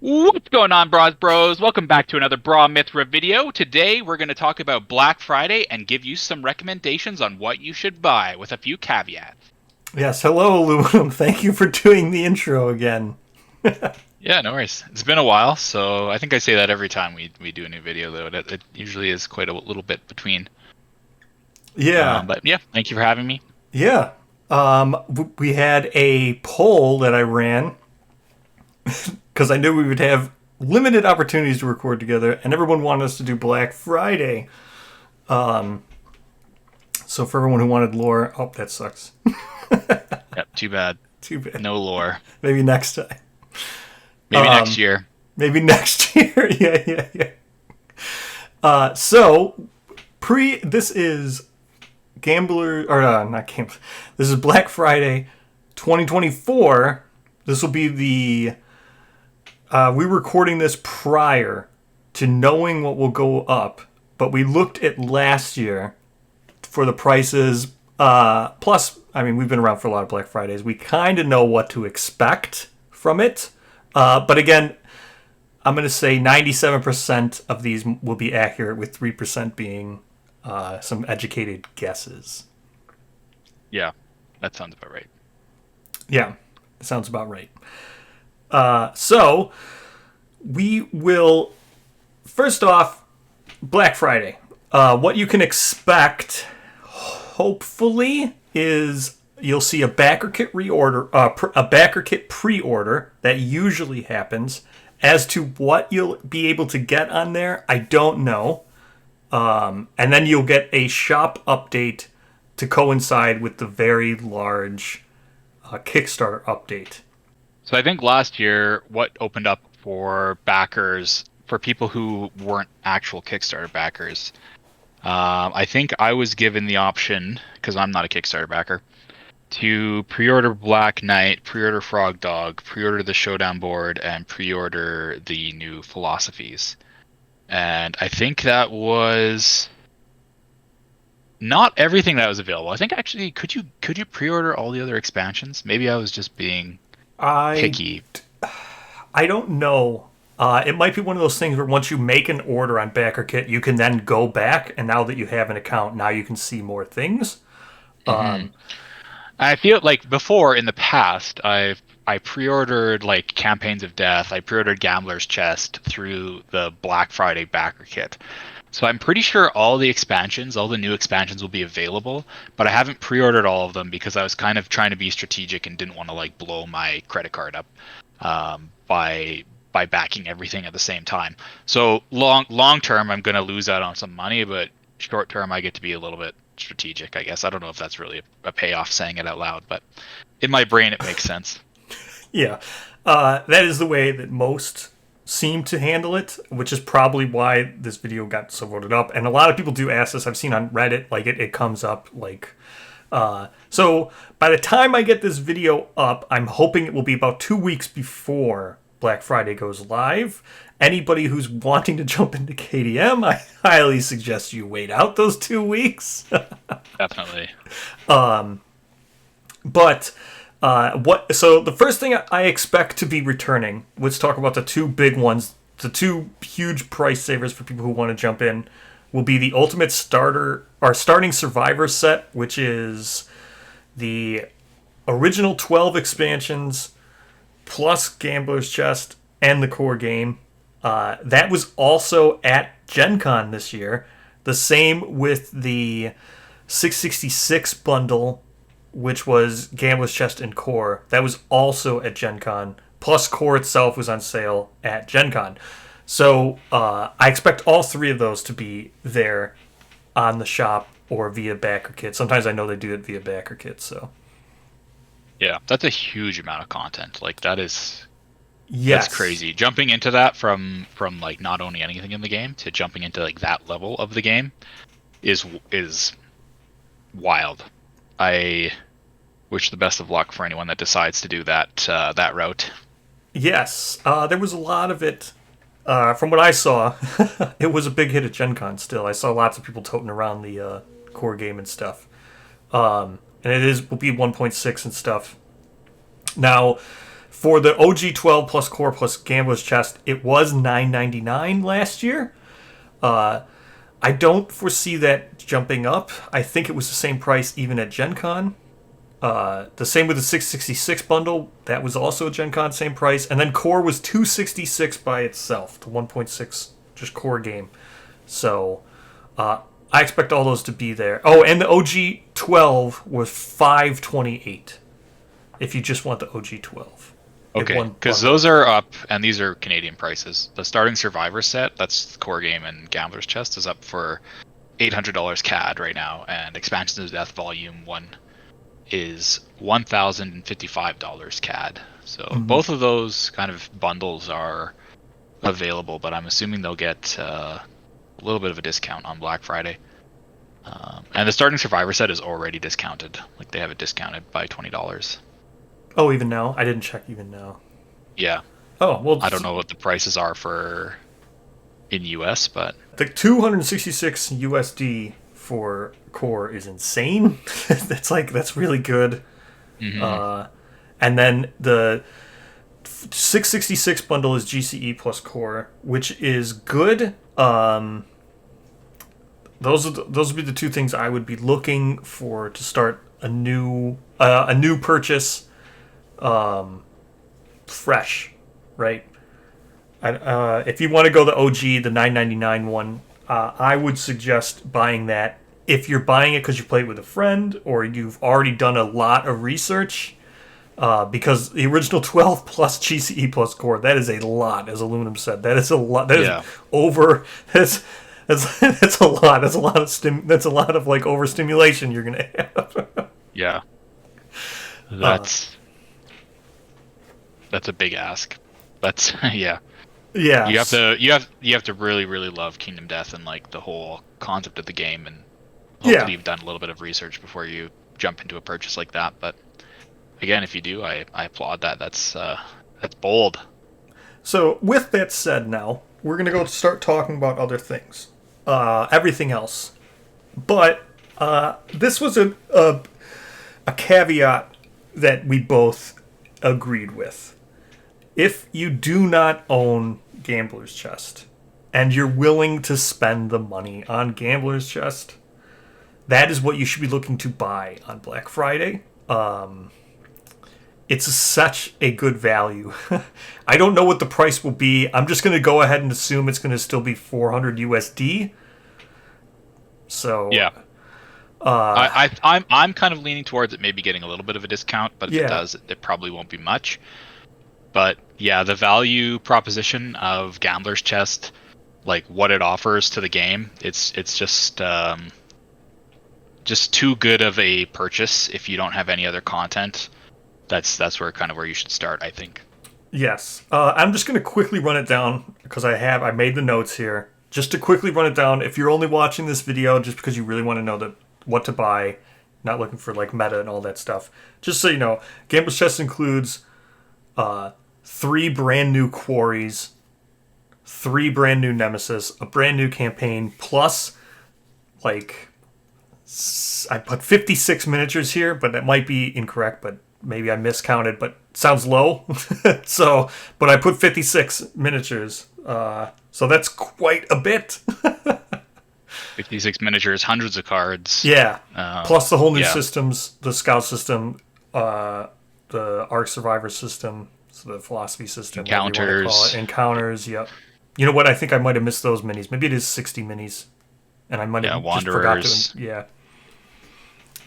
What's going on, Bros? Welcome back to another Bra Mithra video. Today, we're going to talk about Black Friday and give you some recommendations on what you should buy with a few caveats. Yes, hello, Aluminum. Thank you for doing the intro again. Yeah, no worries. It's been a while, so I think I say that every time we do a new video, though. It usually is quite a little bit between. Yeah, But yeah, thank you for having me. yeah. We had a poll that I ran because I knew we would have limited opportunities to record together, and everyone wanted us to do Black Friday. So for everyone who wanted lore, oh, that sucks. Yep, too bad. Too bad. No lore. Maybe next time. Maybe next year. Maybe next year. Yeah. So this is not Gambler. This is Black Friday 2024. This will be we're recording this prior to knowing what will go up, but we looked at last year for the prices. Plus, I mean, we've been around for a lot of Black Fridays. We kind of know what to expect from it. But again, I'm going to say 97% of these will be accurate, with 3% being some educated guesses. Yeah, that sounds about right. Yeah, sounds about right. So we will first off Black Friday. What you can expect, hopefully, is you'll see a backer kit a backer kit pre-order that usually happens. As to what you'll be able to get on there, I don't know. And then you'll get a shop update to coincide with the very large Kickstarter update. So I think last year, what opened up for backers, for people who weren't actual Kickstarter backers, I think I was given the option, because I'm not a Kickstarter backer, to pre-order Black Knight, pre-order Frog Dog, pre-order the Showdown board, and pre-order the new philosophies. And I think that was not everything that was available. I think actually, could you pre-order all the other expansions? Maybe I was just being I picky. I don't know. It might be one of those things where once you make an order on BackerKit, you can then go back, and now that you have an account, now you can see more things. Hmm. I feel like before in the past, I pre-ordered like Campaigns of Death. I pre-ordered Gambler's Chest through the Black Friday backer kit. So I'm pretty sure all the expansions, all the new expansions will be available, but I haven't pre-ordered all of them because I was kind of trying to be strategic and didn't want to like blow my credit card up by backing everything at the same time. So long term, I'm going to lose out on some money, but short term, I get to be a little bit strategic, I guess. I don't know if that's really a payoff saying it out loud, but in my brain, it makes sense. Yeah, that is the way that most seem to handle it, which is probably why this video got so voted up. And a lot of people do ask this. I've seen on Reddit, like it comes up like. So by the time I get this video up, I'm hoping it will be about 2 weeks before Black Friday goes live. Anybody who's wanting to jump into KDM, I highly suggest you wait out those 2 weeks. Definitely. But what? So the first thing I expect to be returning. Let's talk about the two big ones. The two huge price savers for people who want to jump in will be the Ultimate Starter or Starting Survivor set, which is the original 12 expansions plus Gambler's Chest and the core game. That was also at Gen Con this year. The same with the 666 bundle, which was Gambler's Chest and Core. That was also at Gen Con. Plus, Core itself was on sale at Gen Con. So I expect all three of those to be there on the shop or via backer kit. Sometimes I know they do it via backer kit. So Yeah, that's a huge amount of content. Like that's yes, crazy. Jumping into that from like not owning anything in the game to jumping into like that level of the game is wild. I wish the best of luck for anyone that decides to do that route. yes, there was a lot of it. From what I saw, it was a big hit at Gen Con still. I saw lots of people toting around the core game and stuff. And it will be 1.6 and stuff. Now, For the OG 12 plus core plus Gambler's Chest, it was $9.99 last year. I don't foresee that jumping up. I think it was the same price even at Gen Con. The same with the 666 bundle. That was also a Gen Con, same price. And then core was $266 by itself, the 1.6 just core game. So I expect all those to be there. Oh, and the OG 12 was $528 if you just want the OG 12. Okay, because those are up, and these are Canadian prices. The starting Survivor set, that's the core game and Gambler's Chest, is up for $800 CAD right now, and Expansions of Death Volume 1 is $1,055 CAD. So both of those kind of bundles are available, but I'm assuming they'll get a little bit of a discount on Black Friday. And the starting Survivor set is already discounted. Like, they have it discounted by $20. Oh, even now? I didn't check even now. Yeah. Oh, well, I don't know what the prices are for in US, but the 266 USD for core is insane. That's really good. And then the 666 bundle is GCE plus core, which is good. Those would be the two things I would be looking for to start a new purchase, fresh, right? If you want to go the OG, the $9.99 one, I would suggest buying that. If you're buying it because you play it with a friend or you've already done a lot of research, because the original 12 plus GCE plus core, that is a lot, as Aluminum said. That is a lot. That is over. That's a lot. That's a lot of that's a lot of like overstimulation you're gonna have. Yeah. That's a big ask. That's yeah. Yeah. You have to really, really love Kingdom Death and like the whole concept of the game, and hopefully you've done a little bit of research before you jump into a purchase like that. But again, if you do, I applaud that. That's bold. So with that said, now we're gonna go start talking about other things, everything else. But this was a caveat that we both agreed with. If you do not own Gambler's Chest and you're willing to spend the money on Gambler's Chest, that is what you should be looking to buy on Black Friday. It's such a good value. I don't know what the price will be. I'm just going to go ahead and assume it's going to still be 400 USD. So yeah. I'm kind of leaning towards it maybe getting a little bit of a discount, but if it does, it probably won't be much. But yeah, the value proposition of Gambler's Chest, like what it offers to the game, it's just too good of a purchase if you don't have any other content. That's where you should start, I think. Yes. I'm just going to quickly run it down because I made the notes here. Just to quickly run it down, if you're only watching this video just because you really want to know what to buy, not looking for like meta and all that stuff, just so you know, Gambler's Chest includes 3 brand new quarries, 3 brand new nemesis, a brand new campaign, plus like I put 56 miniatures here, but that might be incorrect, but maybe I miscounted, but sounds low. So, but I put 56 miniatures. So that's quite a bit. 56 miniatures, hundreds of cards. Yeah. Plus the whole new systems, the scout system, the Arc Survivor system, so the philosophy system, encounters. Yep. You know what? I think I might have missed those minis. Maybe it is 60 minis, and I might have just forgot to. Yeah.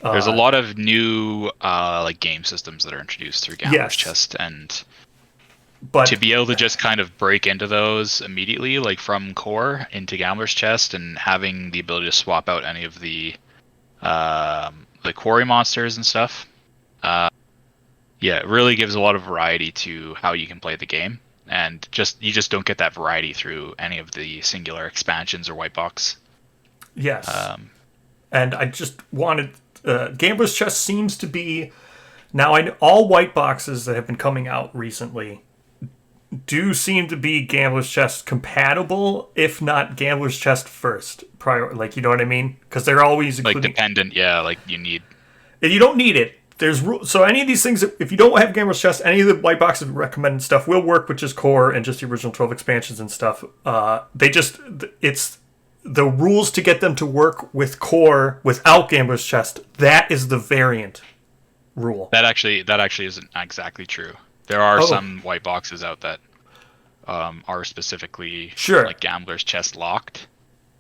There's a lot of new like game systems that are introduced through Gambler's Chest, but to be able to just kind of break into those immediately, like from core into Gambler's Chest, and having the ability to swap out any of the quarry monsters and stuff. It really gives a lot of variety to how you can play the game, and you just don't get that variety through any of the singular expansions or white box. Yes, and I just wanted Gambler's Chest seems to be now. All white boxes that have been coming out recently do seem to be Gambler's Chest compatible, if not Gambler's Chest first. Prior, like, you know what I mean? Because they're always including like dependent. Yeah, like you don't need it there's so any of these things, if you don't have Gambler's Chest, any of the white boxes recommended stuff will work with just core and just the original 12 expansions and stuff. It's the rules to get them to work with core without Gambler's Chest. That is the variant rule. That actually isn't exactly true. There are Oh, some white boxes out that are specifically sure. like Gambler's Chest locked.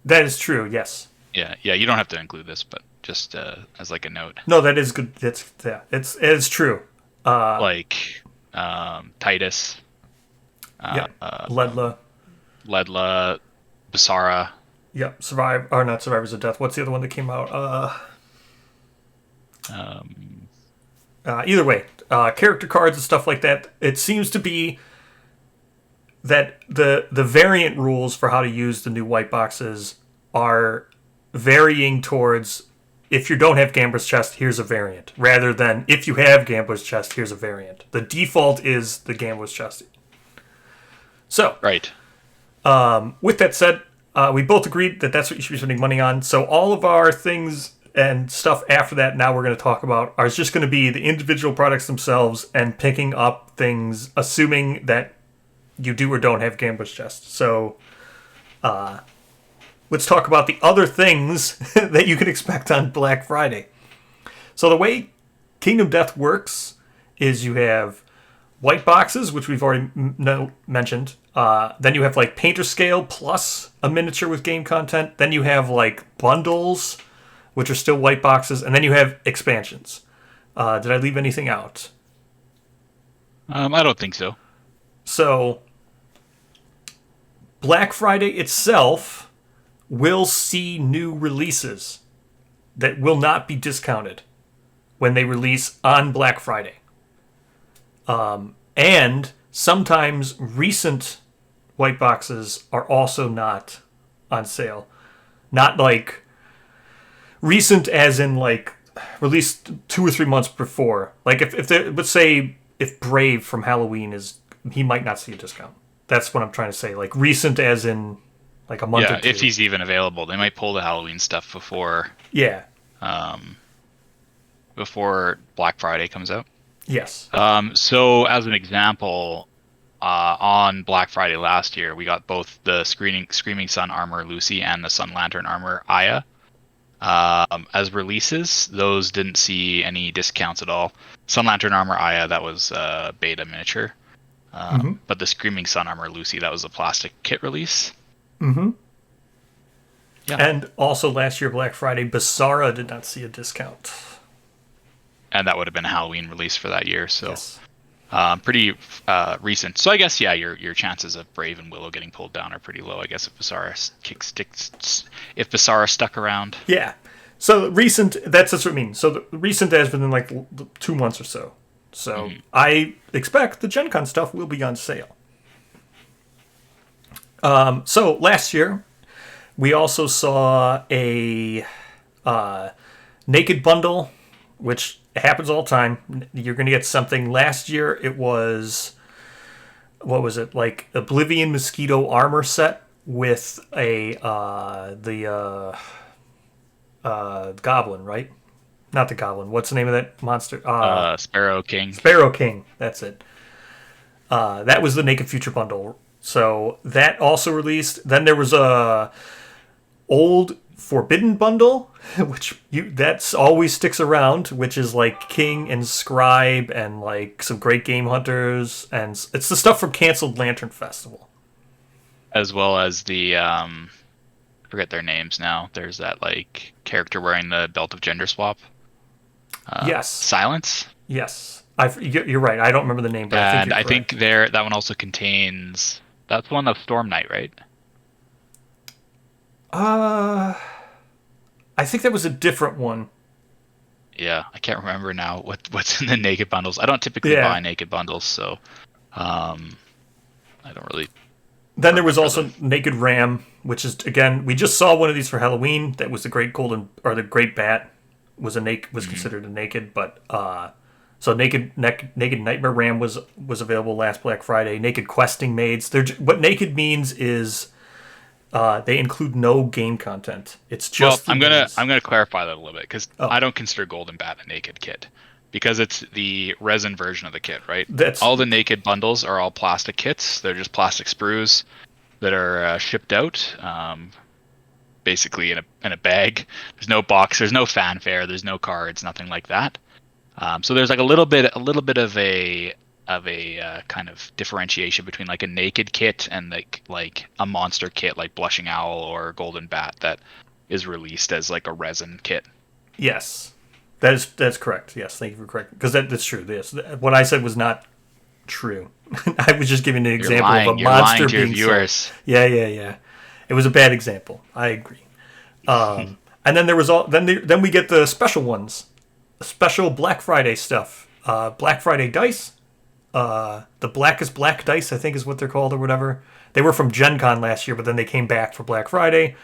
That is true, yes. Yeah, yeah. You don't have to include this, but just as like a note, No, that is good. It's true. like Titus, Yeah. Ledla. Ledla, Basara. Yeah. Not Survivors of Death. What's the other one that came out? Um, Either way, character cards and stuff like that. It seems to be that the variant rules for how to use the new white boxes are varying towards if you don't have Gambler's Chest, here's a variant, rather than if you have Gambler's Chest, here's a variant. The default is the Gambler's Chest. So, right. with that said, we both agreed that that's what you should be spending money on. So all of our things and stuff after that now we're going to talk about are just going to be the individual products themselves and picking up things assuming that you do or don't have Gambler's Chest. So let's talk about the other things that you can expect on Black Friday. So the way Kingdom Death works is you have white boxes, which we've already mentioned. Then you have like painter scale plus a miniature with game content. Then you have like bundles, which are still white boxes. And then you have expansions. Did I leave anything out? I don't think so. So Black Friday itself will see new releases that will not be discounted when they release on Black Friday. And sometimes recent white boxes are also not on sale. Not like recent as in like released 2 or 3 months before. Like if let's say if Brave from Halloween he might not see a discount. That's what I'm trying to say. Like recent as in like a month or Yeah, two. if he's even available, they might pull the Halloween stuff Yeah. before Black Friday comes out. Yes. So as an example, on Black Friday last year, we got both the Screaming Sun Armor Lucy and the Sun Lantern Armor Aya. As releases, those didn't see any discounts at all. Sun Lantern Armor Aya, that was beta miniature. But the Screaming Sun Armor Lucy, that was a plastic kit release. Mm-hmm. Yeah. And also last year, Black Friday, Basara did not see a discount. And that would have been a Halloween release for that year, so Yes. pretty recent. So I guess your chances of Brave and Willow getting pulled down are pretty low. I guess if Basara stuck around. Yeah. So recent, that's what I mean. So the recent has been in like 2 months or so. So I expect the Gen Con stuff will be on sale. So last year, we also saw a naked bundle, which happens all the time. You're going to get something. Last year, it was, what was it, like Oblivion Mosquito armor set with the Goblin, right? Not the Goblin. What's the name of that monster? Sparrow King. Sparrow King. That's it. That was the Naked Future bundle. So that also released. Then there was a old Forbidden bundle, which that's always sticks around, which is like King and Scribe and like some great game hunters, and it's the stuff from canceled Lantern Festival, As well as the forget their names now. There's that like character wearing the belt of gender swap. Yes. Silence. Yes, you're right. I don't remember the name, but And I I think think that one also contains. That's one of Storm Knight, right? I think that was a different one. Yeah, I can't remember now what's in the naked bundles. I don't typically buy naked bundles, so I don't really. Then there was also Naked Ram, which is again we just saw one of these for Halloween. That was the Great the Great Bat was considered a naked, but so Naked Nightmare Ram was available last Black Friday. Naked Questing Maids. What naked means is they include no game content. It's just Well, I'm gonna clarify that a little bit because Oh. I don't consider Golden Bat a naked kit. because it's the resin version of the kit, right? That's All the naked bundles are all plastic kits. They're just plastic sprues that are shipped out, basically in a bag. There's no box. There's no fanfare. There's no cards. Nothing like that. So there's like a little bit of a kind of differentiation between like a naked kit and like a monster kit like Blushing Owl or Golden Bat that is released as like a resin kit. yes, that's correct. Yes, thank you for correcting because that's true. Yes, what I said was not true. I was just giving an You're example of a lying. You're lying monster to your being sold. viewers. Yeah, yeah, yeah. It was a bad example. I agree. And then there was all then we get the special ones, special Black Friday stuff. Black Friday dice. The Blackest Black dice, I think, is what they're called or whatever. They were from Gen Con last year, but then they came back for Black Friday.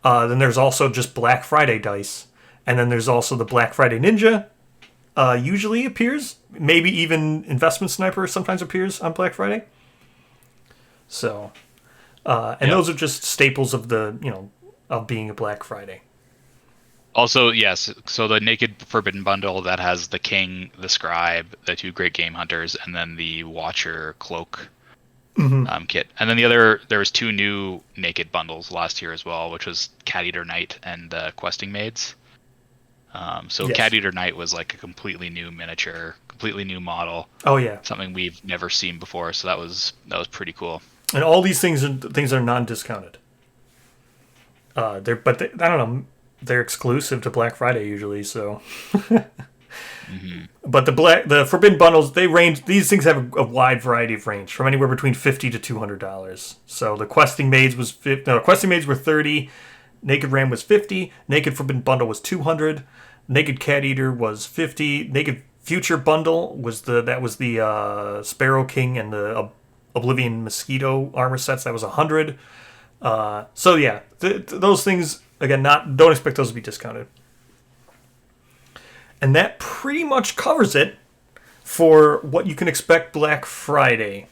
Then there's also just Black Friday dice, and then there's also the Black Friday Ninja. Usually appears, maybe even Investment Sniper sometimes appears on Black Friday. So, and Yep. those are just staples of the of being a Black Friday. Also, yes, so the Naked Forbidden bundle that has the King, the Scribe, the two Great Game Hunters, and then the Watcher Cloak kit. And then there was two new Naked bundles last year as well, which was Cat Eater Knight and Questing Maids. So Yes. Cat Eater Knight was like a completely new miniature, completely new model, Oh yeah, something we've never seen before. So that was pretty cool. and all these things are non-discounted. I don't know. They're exclusive to Black Friday usually, so. But the Forbidden bundles, they range. These things have a wide variety of range, from anywhere between $50 to $200. So the Questing Maids Questing Maids were 30, Naked Ram was 50, Naked Forbidden bundle was 200, Naked Cat Eater was 50, Naked Future bundle was the Sparrow King and the Oblivion Mosquito armor sets. That was 100. So yeah, those things again, don't expect those to be discounted. And that pretty much covers it for what you can expect Black Friday.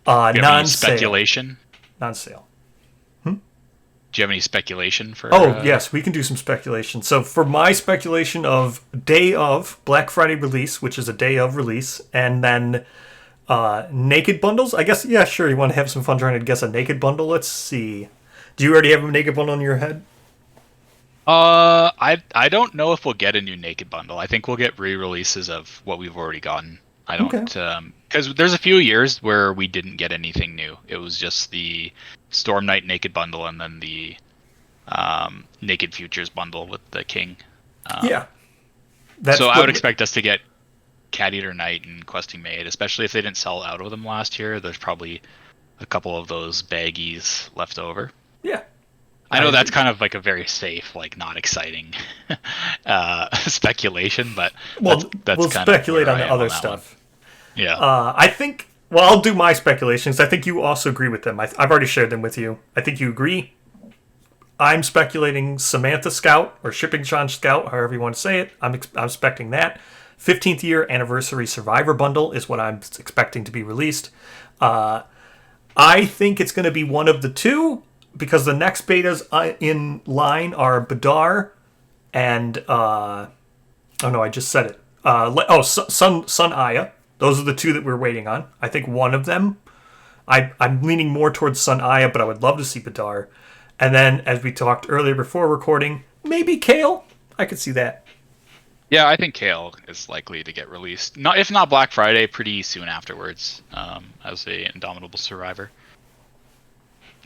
Do you have any Non-sale. speculation? Non-sale. Do you have any speculation for? Oh, yes, we can do some speculation. So for my speculation of day of Black Friday release, which is a day of release, and then naked bundles, I guess, yeah, sure, you want to have some fun trying to guess a naked bundle? Let's see. Do you already have a naked bundle in your head? I don't know if we'll get a new Naked bundle. I think we'll get re-releases of what we've already gotten. I Okay. don't, because there's a few years where we didn't get anything new. It was just the Storm Knight Naked bundle and then the Naked Futures bundle with the King. Yeah. That's So I what, would expect us to get Cat Eater Knight and Questing Maid, especially if they didn't sell out of them last year. There's probably a couple of those baggies left over. yeah. I know that's kind of like a very safe, like not exciting speculation, but that's We'll kind of speculate where on I the am other on that one. stuff. Yeah. I think, well, I'll do my speculations. I think you also agree with them. I've already shared them with you. I think you agree. I'm speculating Samantha Scout or Shipping John Scout, however you want to say it. I'm expecting that. 15th year anniversary Survivor bundle is what I'm expecting to be released. I think it's going to be one of the two because the next betas in line are Badar and oh no, I just said it. Sun Aya. Those are the two that we're waiting on. I think one of them. I'm leaning more towards Sun Aya, but I would love to see Badar. And then, as we talked earlier before recording, maybe Kale. I could see that. Yeah, I think Kale is likely to get released. Not if not Black Friday, pretty soon afterwards, as a Indomitable Survivor.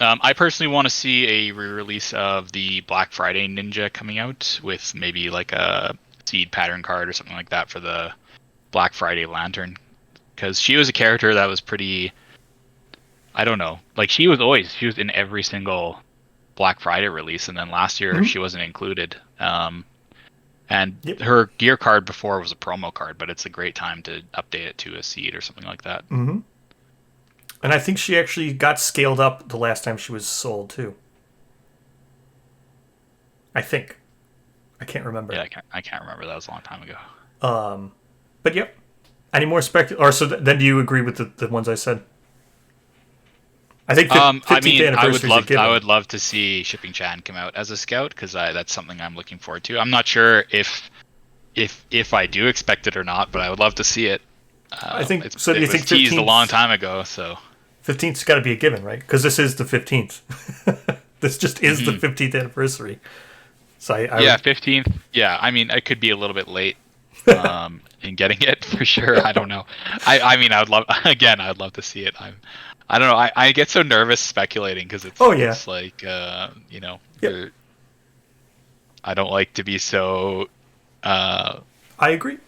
I personally want to see a re-release of the Black Friday Ninja coming out with maybe like a seed pattern card or something like that for the Black Friday Lantern, because she was a character that was pretty. I don't know, like she was in every single Black Friday release, and then last year she wasn't included. And Yep. her gear card before was a promo card, but it's a great time to update it to a seed or something like that. And I think she actually got scaled up the last time she was sold, too. I think. I can't remember. Yeah, I can't remember. That was a long time ago. But yep. Any more then do you agree with the ones I said? I think 15th I mean, anniversary is a given. I would love to see Shipping Chan come out as a scout because that's something I'm looking forward to. I'm not sure if if I do expect it or not, but I would love to see it. I think so. Do It you was think teased a long 15th? time ago, so 15th's got to be a given, right? Because this is the 15th. This just is the mhm. 15th anniversary. So I Yeah, would. 15th. Yeah, I mean, I could be a little bit late in getting it for sure. I don't know. I mean, I would love again. I'd love to see it. I don't know. I get so nervous speculating because Oh yeah. it's like Yep. I don't like to be so uh I agree.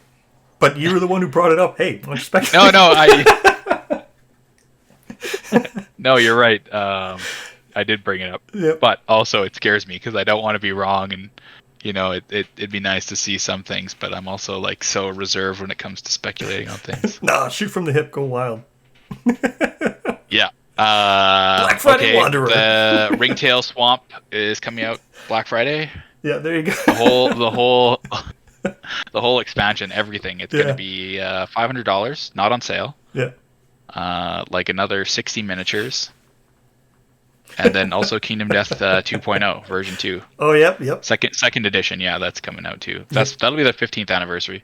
But you were the one who brought it up. Hey, why don't you no, speculate? no, I no, you're right. I did bring it up, Yep. but also it scares me because I don't want to be wrong, and it'd be nice to see some things, but I'm also like so reserved when it comes to speculating on things. Nah, shoot from the hip, go wild. Yeah. Black Friday Okay. Wanderer. The Ringtail Swamp is coming out Black Friday. Yeah, there you The go. whole, the whole, the whole expansion, everything. It's gonna Yeah. be $500, not on sale. Yeah. Like another 60 miniatures, and then also Kingdom Death 2.0 version 2, Oh, yep, yep. second edition. Yeah, that's coming out too. Yep. That'll be the 15th anniversary.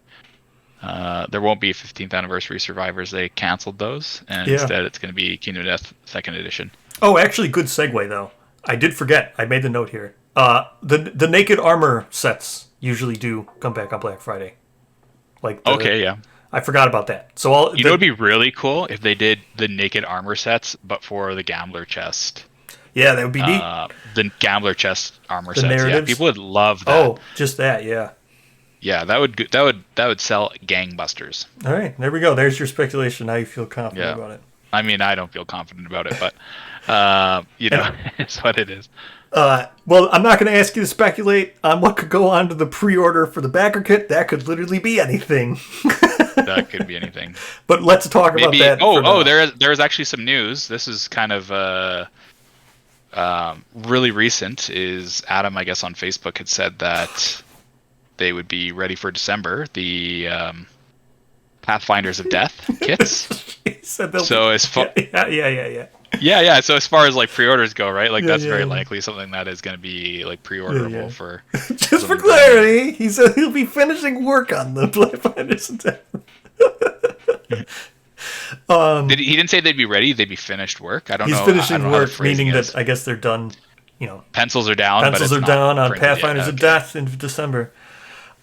There won't be 15th anniversary survivors. They canceled those, and Yeah. instead it's going to be Kingdom Death second edition. Oh, actually, good segue though. I did forget. I made the note here. The naked armor sets usually do come back on Black Friday. Like Okay, yeah. I forgot about that. So all You know, it'd be really cool if they did the naked armor sets, but for the gambler chest. yeah, that would be neat. The gambler chest armor The sets. Yeah, narratives. people would love that. Oh, just that. Yeah. Yeah, that would sell gangbusters. All right, there we go. There's your speculation. Now you feel confident Yeah. about it. I mean, I don't feel confident about it, but And it's what it is. well, I'm not going to ask you to speculate on what could go on to the pre-order for the backer kit. That could literally be anything. That could be anything. But let's talk about Maybe. that. Oh, for now. there is actually some news. This is kind of really recent. Is Adam, I guess, on Facebook had said that they would be ready for December. The Pathfinders of Death kits. He said they'll So be, as far yeah. yeah. So as far as like pre-orders go, right? Like Yeah, that's yeah, very yeah. likely something that is going to be like pre-orderable Yeah, yeah. for. Just for something brand new. clarity, he said he'll be finishing work on the Pathfinders of Death. He didn't say they'd be ready. They'd be finished work. I don't He's know. I finishing don't know how the work, meaning phrasing is. that I guess they're done. You know, Pencils are down. but pencils it's are not down on printed yet. Pathfinders of Okay. Death in December.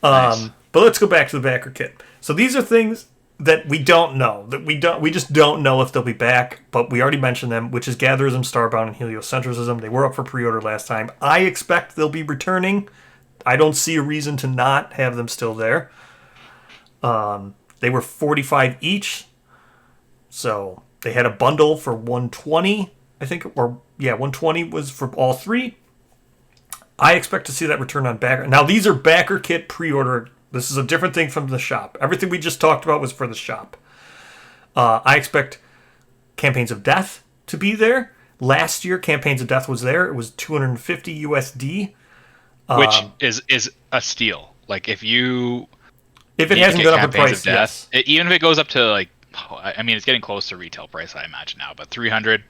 Nice. But let's go back to the backer kit. So these are things that we don't know. We just don't know if they'll be back, but we already mentioned them, which is Gatherism, Starbound, and Heliocentrism. They were up for pre-order last time. I expect they'll be returning. I don't see a reason to not have them still there. They were 45 each. So they had a bundle for 120, I think, or yeah, 120 was for all three. I expect to see that return on backer. Now these are backer kit pre-order. This is a different thing from the shop. Everything we just talked about was for the shop. I expect Campaigns of Death to be there. Last year, Campaigns of Death was there. It was 250 USD. Which is a steal. Like if you If it need to hasn't get gone up in Campaigns price, of Death, yes. even if it goes up to like, I mean, it's getting close to retail price, I imagine now. But 300,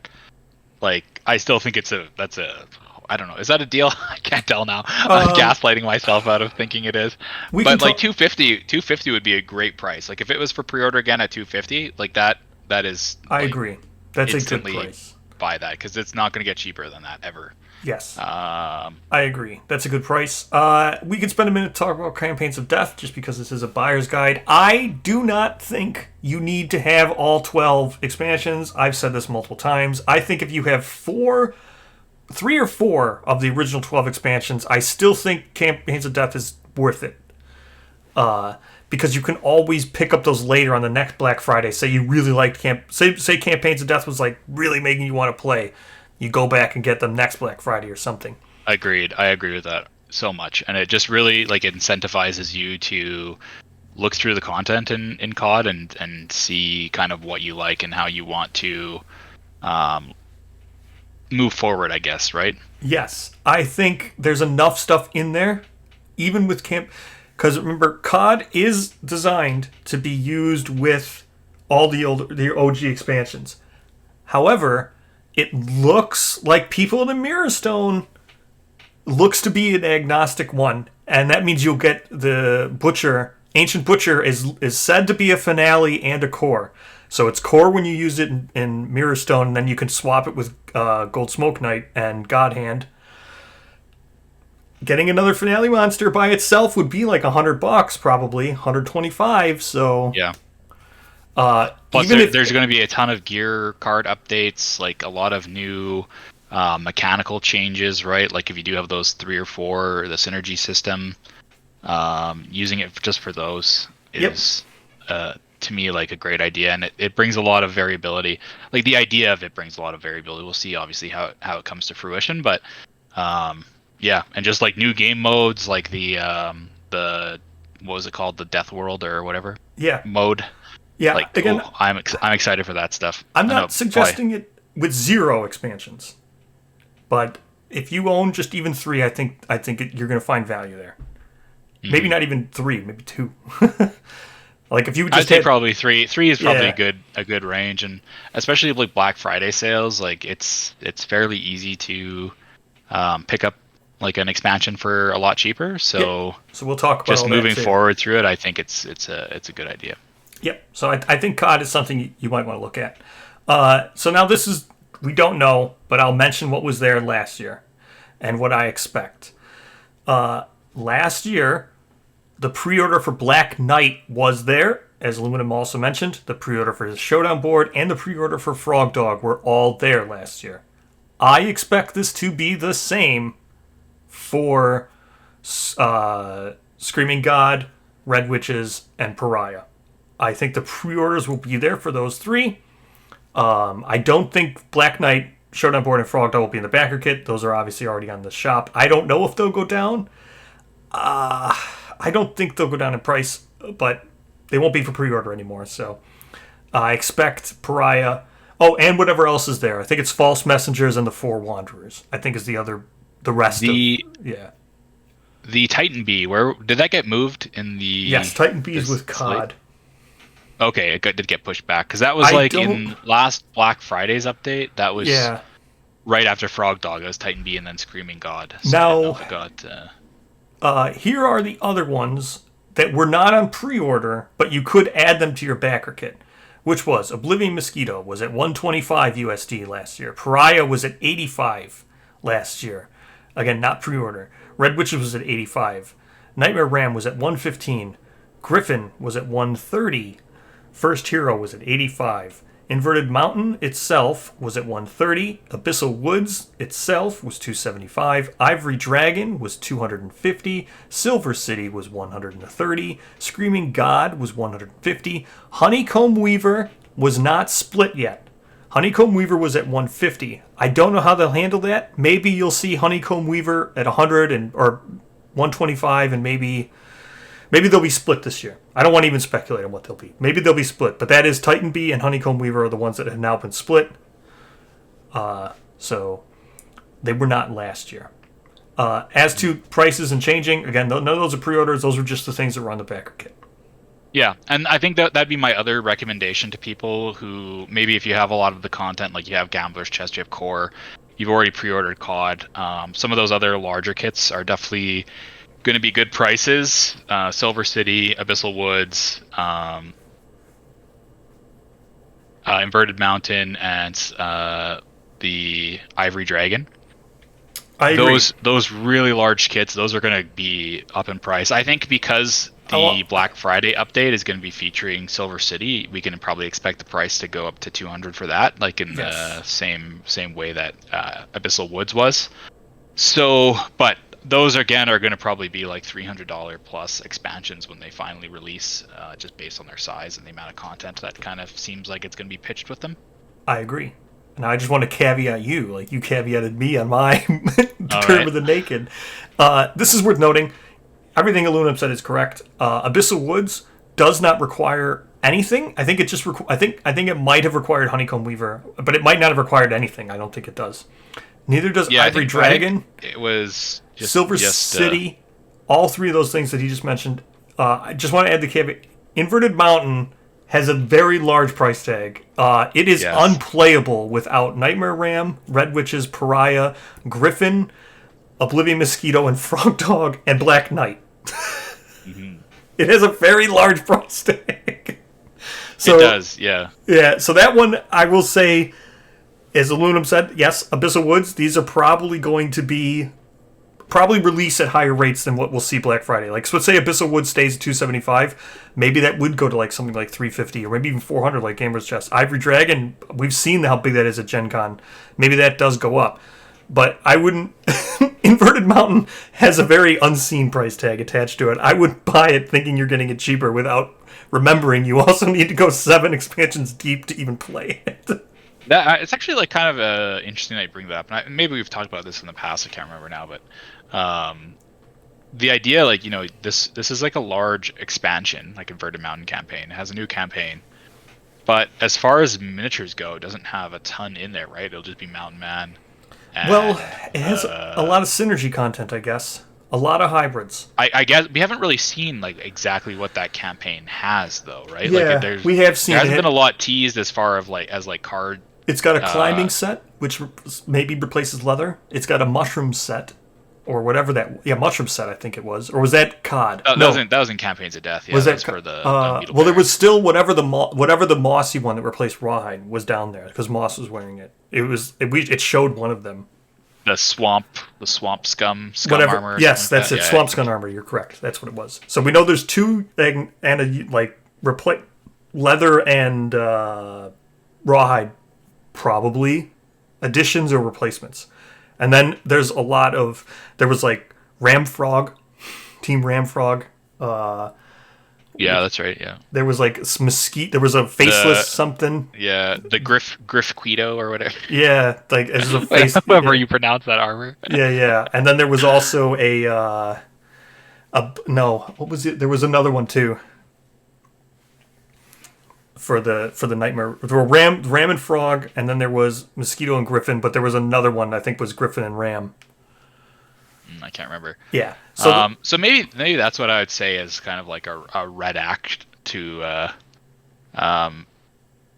like, I still think that's a. I don't know. Is that a deal? I can't tell now. I'm gaslighting myself out of thinking it is. We But can like talk- 250 would be a great price. Like if it was for pre-order again at 250, like that is. I like, agree. That's a good instantly price. buy that because it's not going to get cheaper than that ever. Yes. Um, I agree. That's a good price. We could spend a minute talking about Campaigns of Death just because this is a buyer's guide. I do not think you need to have all 12 expansions. I've said this multiple times. I think if you have 3 or 4 of the original 12 expansions, I still think Campaigns of Death is worth it. Because you can always pick up those later on the next Black Friday. Say you really liked say Campaigns of Death was like really making you want to play. You go back and get them next Black Friday or something. Agreed. I agree with that so much, and it just really like incentivizes you to look through the content in COD and see kind of what you like and how you want to move forward. I guess, right? Yes, I think there's enough stuff in there, even with because remember, COD is designed to be used with all the OG expansions. However, it looks like People in the Mirror Stone looks to be an agnostic one, and that means you'll get the Butcher Ancient Butcher is said to be a finale and a core. So it's core when you use it in Mirrorstone, and then you can swap it with Gold Smoke Knight and God Hand. Getting another finale monster by itself would be like $100, probably $125. So Yeah. Plus, even if there's going to be a ton of gear card updates, like a lot of new mechanical changes, right? Like if you do have those 3 or 4, the synergy system, using it just for those is to me like a great idea, and it brings a lot of variability. Like the idea of it brings a lot of variability. We'll see obviously how it comes to fruition, but yeah, and just like new game modes, like the what was it called, the Death World or whatever mode. Yeah, Like, again, I'm excited for that stuff. I'm I know, not suggesting it with 0 expansions, but if you own just even 3, I think you're going to find value there. Maybe not even 3, maybe 2. Like if you just I'd say probably 3. 3 is probably Yeah. a good range, and especially like Black Friday sales, like it's fairly easy to pick up like an expansion for a lot cheaper. So So we'll talk about just all moving that too. forward through it, I think it's a good idea. Yep. So I think COD is something you might want to look at. So now this is, we don't know, but I'll mention what was there last year and what I expect. Last year, the pre-order for Black Knight was there, as Aluminum also mentioned. The pre-order for the Showdown board and the pre-order for Frog Dog were all there last year. I expect this to be the same for Screaming God, Red Witches, and Pariah. I think the pre-orders will be there for those 3. I don't think Black Knight, Showdown Board, and Frog Dog will be in the backer kit. Those are obviously already on the shop. I don't know if they'll go down. I don't think they'll go down in price, but they won't be for pre-order anymore. So I expect Pariah. Oh, and whatever else is there. I think it's False Messengers and the 4 Wanderers. I think is the rest The of yeah. the Titan Bee, where did that get moved in the Yes, Titan Bees this with slate? COD. Okay, did get pushed back because that was I like don't. in last Black Friday's update. That was Yeah. right after Frog Dog. It was Titan Bee and then Screaming God. So I didn't know Now, if it got. here are the other ones that were not on pre-order, but you could add them to your backer kit. Which was Oblivion Mosquito was at 125 USD last year. Pariah was at 85 last year. Again, not pre-order. Red Witches was at 85. Nightmare Ram was at 115. Griffin was at 130. First Hero was at 85. Inverted Mountain itself was at 130. Abyssal Woods itself was 275. Ivory Dragon was 250. Silver City was 130. Screaming God was 150. Honeycomb Weaver was not split yet. Honeycomb Weaver was at 150. I don't know how they'll handle that. Maybe you'll see Honeycomb Weaver at 100 or 125, and maybe they'll be split this year. I don't want to even speculate on what they'll be. Maybe they'll be split, but that is Titan Bee and Honeycomb Weaver are the ones that have now been split. So they were not last year. As to prices and changing, again, none of those are pre-orders. Those are just the things that were on the backer kit. Yeah, and I think that'd be my other recommendation to people who maybe if you have a lot of the content, like you have Gambler's Chest, you have Core, you've already pre-ordered COD. Some of those other larger kits are definitely going to be good prices. Silver City, Abyssal Woods, Inverted Mountain, and the Ivory Dragon. I agree. Those really large kits, those are going to be up in price. I think because the Black Friday update is going to be featuring Silver City, we can probably expect the price to go up to 200 for that, like in the same way that Abyssal Woods was. So, but those again are going to probably be like $300 plus expansions when they finally release, just based on their size and the amount of content that kind of seems like it's going to be pitched with them. I agree. And I just want to caveat you, like you caveated me on my Term right. of the Naked. This is worth noting. Everything Aluminum said is correct. Abyssal Woods does not require anything. I think it just I think it might have required Honeycomb Weaver, but it might not have required anything. I don't think it does. Neither does Ivory Dragon. It was just Silver City. All 3 of those things that he just mentioned. I just want to add the caveat. Inverted Mountain has a very large price tag. It is unplayable without Nightmare Ram, Red Witches, Pariah, Griffin, Oblivion Mosquito, and Frog Dog, and Black Knight. It has a very large price tag. It So does, yeah. yeah, so that one I will say, as Aluminum said, yes, Abyssal Woods. These are probably going to be release at higher rates than what we'll see Black Friday. Like, so let's say Abyssal Woods stays at 275, maybe that would go to like something like 350 or maybe even 400, like Gamer's Chest. Ivory Dragon, we've seen how big that is at Gen Con. Maybe that does go up, but I wouldn't. Inverted Mountain has a very unseen price tag attached to it. I would buy it thinking you're getting it cheaper without remembering you also need to go 7 expansions deep to even play it. That it's actually like kind of interesting that you bring that up. And maybe we've talked about this in the past. I can't remember now, but the idea, like, this is like a large expansion, like Inverted Mountain campaign. It has a new campaign, but as far as miniatures go, it doesn't have a ton in there, right? It'll just be Mountain Man. And, Well, it has a lot of synergy content, I guess. A lot of hybrids. I guess we haven't really seen like exactly what that campaign has, though, right? Yeah, Like we have seen there hasn't it. been a lot teased as far of like as like card. It's got a climbing set, which maybe replaces leather. It's got a mushroom set, or whatever that. Yeah, mushroom set, I think it was. Or was that COD? No. That was in Campaigns of Death. Yeah, Was that's that for the Beetle well, there Bear. was still whatever the mossy one that replaced Rawhide was down there because Moss was wearing it. It showed one of them. The swamp scum Whatever. armor. Or Yes, something that's like it. that. Swamp Scum armor. You're correct. That's what it was. So we know there's 2 and a like replace leather and Rawhide, probably additions or replacements. And then there was like Ramfrog, Team Ramfrog. Yeah, that's right. Yeah. There was like mesquite. There was a faceless something. Yeah, the Griff Quito or whatever. Yeah, like as a face. However yeah. you pronounce that armor. Yeah. And then there was also no, what was it? There was another one too. For the nightmare, there were Ram and Frog, and then there was Mosquito and Griffin, but there was another one I think was Griffin and Ram. I can't remember. Yeah. So so maybe that's what I would say is kind of like a red act to a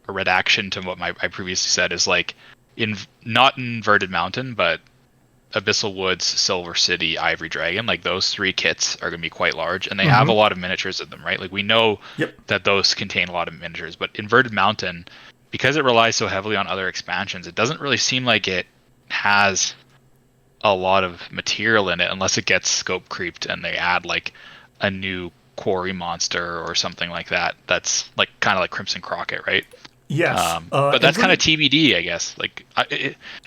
red action to what I previously said is like not Inverted Mountain, but Abyssal Woods, Silver City, Ivory Dragon. Like those 3 kits are going to be quite large, and they have a lot of miniatures in them, right? Like we know that those contain a lot of miniatures, but Inverted Mountain, because it relies so heavily on other expansions, it doesn't really seem like it has a lot of material in it unless it gets scope creeped and they add like a new quarry monster or something like that. That's like kind of like Crimson Crockett, right? yes, But that's kind of TBD, I guess. Like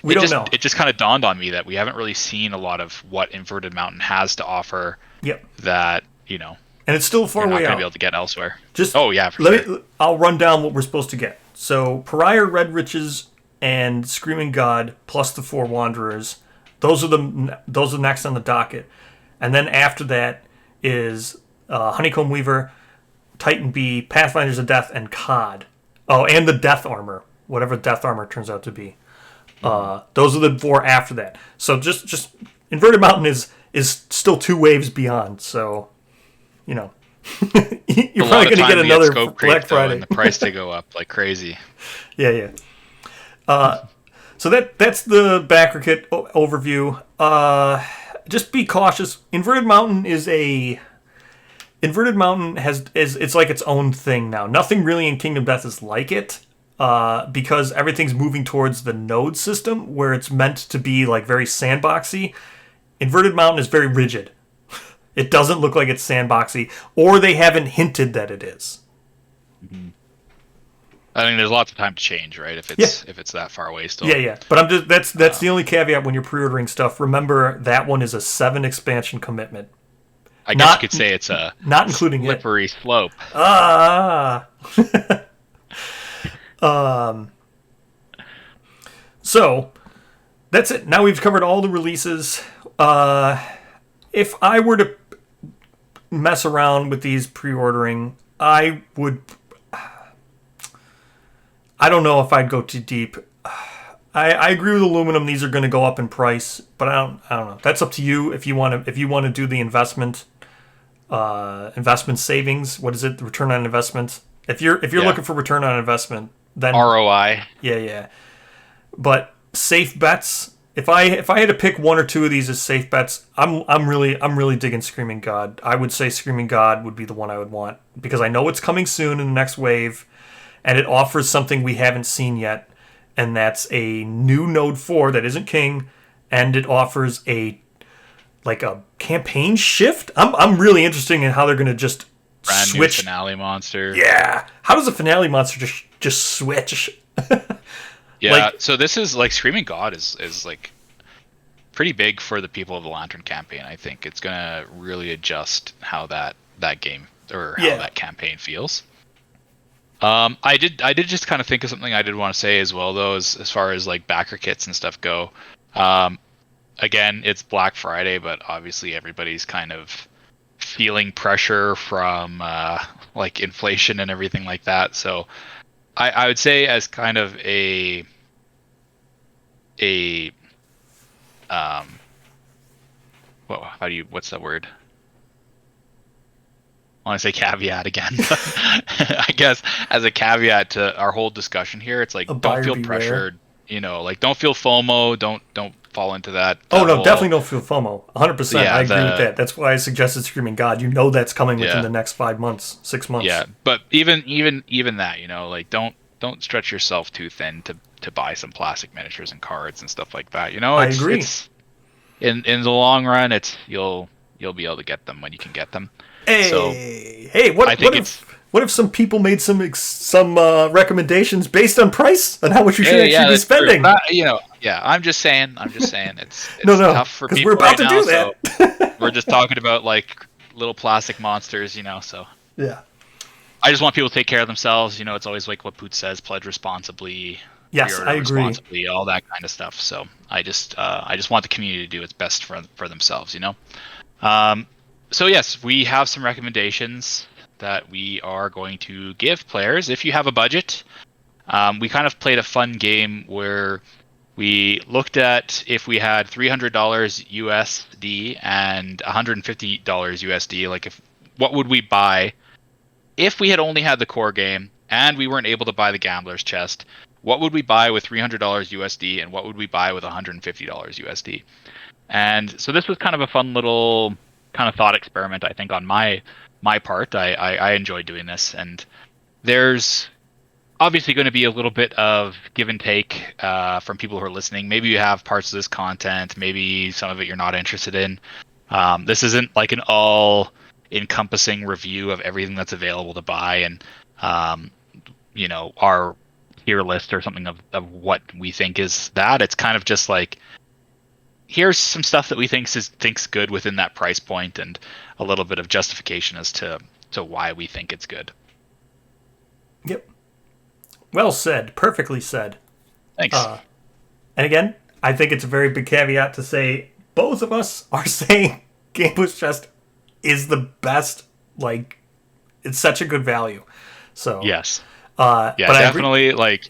we don't know. It just kind of dawned on me that we haven't really seen a lot of what Inverted Mountain has to offer. Yep. That And it's still far you're not way going to out. be able to get elsewhere. Just for sure. I'll run down what we're supposed to get. So Pariah, Red Riches, and Screaming God plus the 4 Wanderers. Those are next on the docket, and then after that is Honeycomb Weaver, Titan Bee, Pathfinders of Death, and COD. Oh, and the Death Armor, whatever Death Armor turns out to be. Those are the 4 after that. So just Inverted Mountain is still 2 waves beyond. So, you're probably going to get another Black Friday. And the price to go up like crazy. Yeah. So that's the backer kit overview. Just be cautious. Inverted Mountain it's like its own thing now. Nothing really in Kingdom Death is like it, because everything's moving towards the node system where it's meant to be like very sandboxy. Inverted Mountain is very rigid. It doesn't look like it's sandboxy, or they haven't hinted that it is. Mm-hmm. I mean, there's lots of time to change, right? If it's that far away still. Yeah. But that's the only caveat when you're pre-ordering stuff. Remember that one is a 7 expansion commitment. I guess you could say it's a not including slippery slope. So that's it. Now we've covered all the releases. If I were to mess around with these pre-ordering, I would. I don't know if I'd go too deep. I agree with aluminum; these are going to go up in price, but I don't know. That's up to you if you want to do the investment savings. What is it? The return on investment. If you're looking for return on investment, then ROI. Yeah. But safe bets. if I had to pick one or two of these as safe bets, I'm really digging Screaming God. I would say Screaming God would be the one I would want because I know it's coming soon in the next wave, and it offers something we haven't seen yet, and that's a new Node 4 that isn't King, and it offers a campaign shift. I'm really interested in how they're gonna just Brand new switch. finale monster. Yeah, how does a finale monster just switch? Yeah, Like, so this is like Screaming God is like pretty big for the people of the Lantern campaign. I think it's gonna really adjust how that game or how yeah, that campaign feels. I did just kind of think of something I did want to say as well though, as far as like backer kits and stuff go. Um, Again, it's Black Friday, but obviously everybody's kind of feeling pressure from like inflation and everything like that. So I would say as kind of a um well, what's that word? I want to say caveat again. I guess as a caveat to our whole discussion here, it's like a don't buyer feel beware. pressured, like don't feel FOMO, don't fall into that Oh that no, definitely whole don't feel FOMO. 100%. I yeah, agree with the that. That's why I suggested Screaming God. You know that's coming within yeah. the next 5 months, 6 months. Yeah, but even that, like don't stretch yourself too thin to buy some plastic miniatures and cards and stuff like that. I agree. It's in the long run, it's you'll be able to get them when you can get them. So Hey, I what think it's if some people made some recommendations based on price and how much you should yeah, actually be that's true. spending? Yeah, I'm just saying No, it's no, tough for because we're people about right to now. do So that. we're just talking about like little plastic monsters, so. Yeah. I just want people to take care of themselves. It's always like what Poot says: pledge responsibly, Yes, I pre-order agree. responsibly, all that kind of stuff. So I just want the community to do its best for themselves. Um, so yes, we have some recommendations that we are going to give players if you have a budget. We kind of played a fun game where we looked at if we had $300 USD and $150 USD, like what would we buy if we had only had the core game and we weren't able to buy the gambler's chest. What would we buy with $300 USD and what would we buy with $150 USD? And so this was kind of a fun little kind of thought experiment, I think, on my part. I enjoyed doing this, and there's obviously going to be a little bit of give and take from people who are listening. Maybe you have parts of this content, maybe some of it you're not interested in. This isn't like an all encompassing review of everything that's available to buy and um, our tier list or something of what we think is that. It's kind of just like here's some stuff that we thinks good within that price point and a little bit of justification as to why we think it's good. Yep. Well said. Perfectly said. Thanks. And again, I think it's a very big caveat to say both of us are saying Gambler's Chest is the best. Like, it's such a good value. So, Yes. Yeah, but I agree. definitely. Like,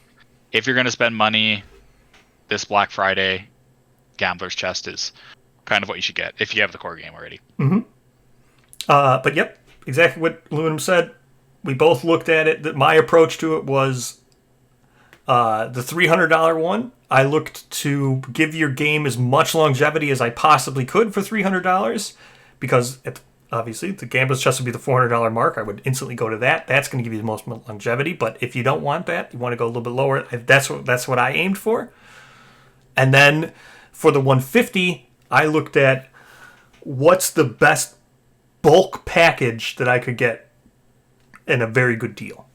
if you're going to spend money this Black Friday, Gambler's Chest is kind of what you should get if you have the core game already. But yep, exactly what Aluminum said. We both looked at it. That my approach to it was the $300 one. I looked to give your game as much longevity as I possibly could for $300 because obviously the Gambler's Chest would be the $400 mark. I would instantly go to that. That's going to give you the most longevity. But if you don't want that, you want to go a little bit lower. That's what I aimed for. And then for the 150, I looked at what's the best bulk package that I could get in a very good deal.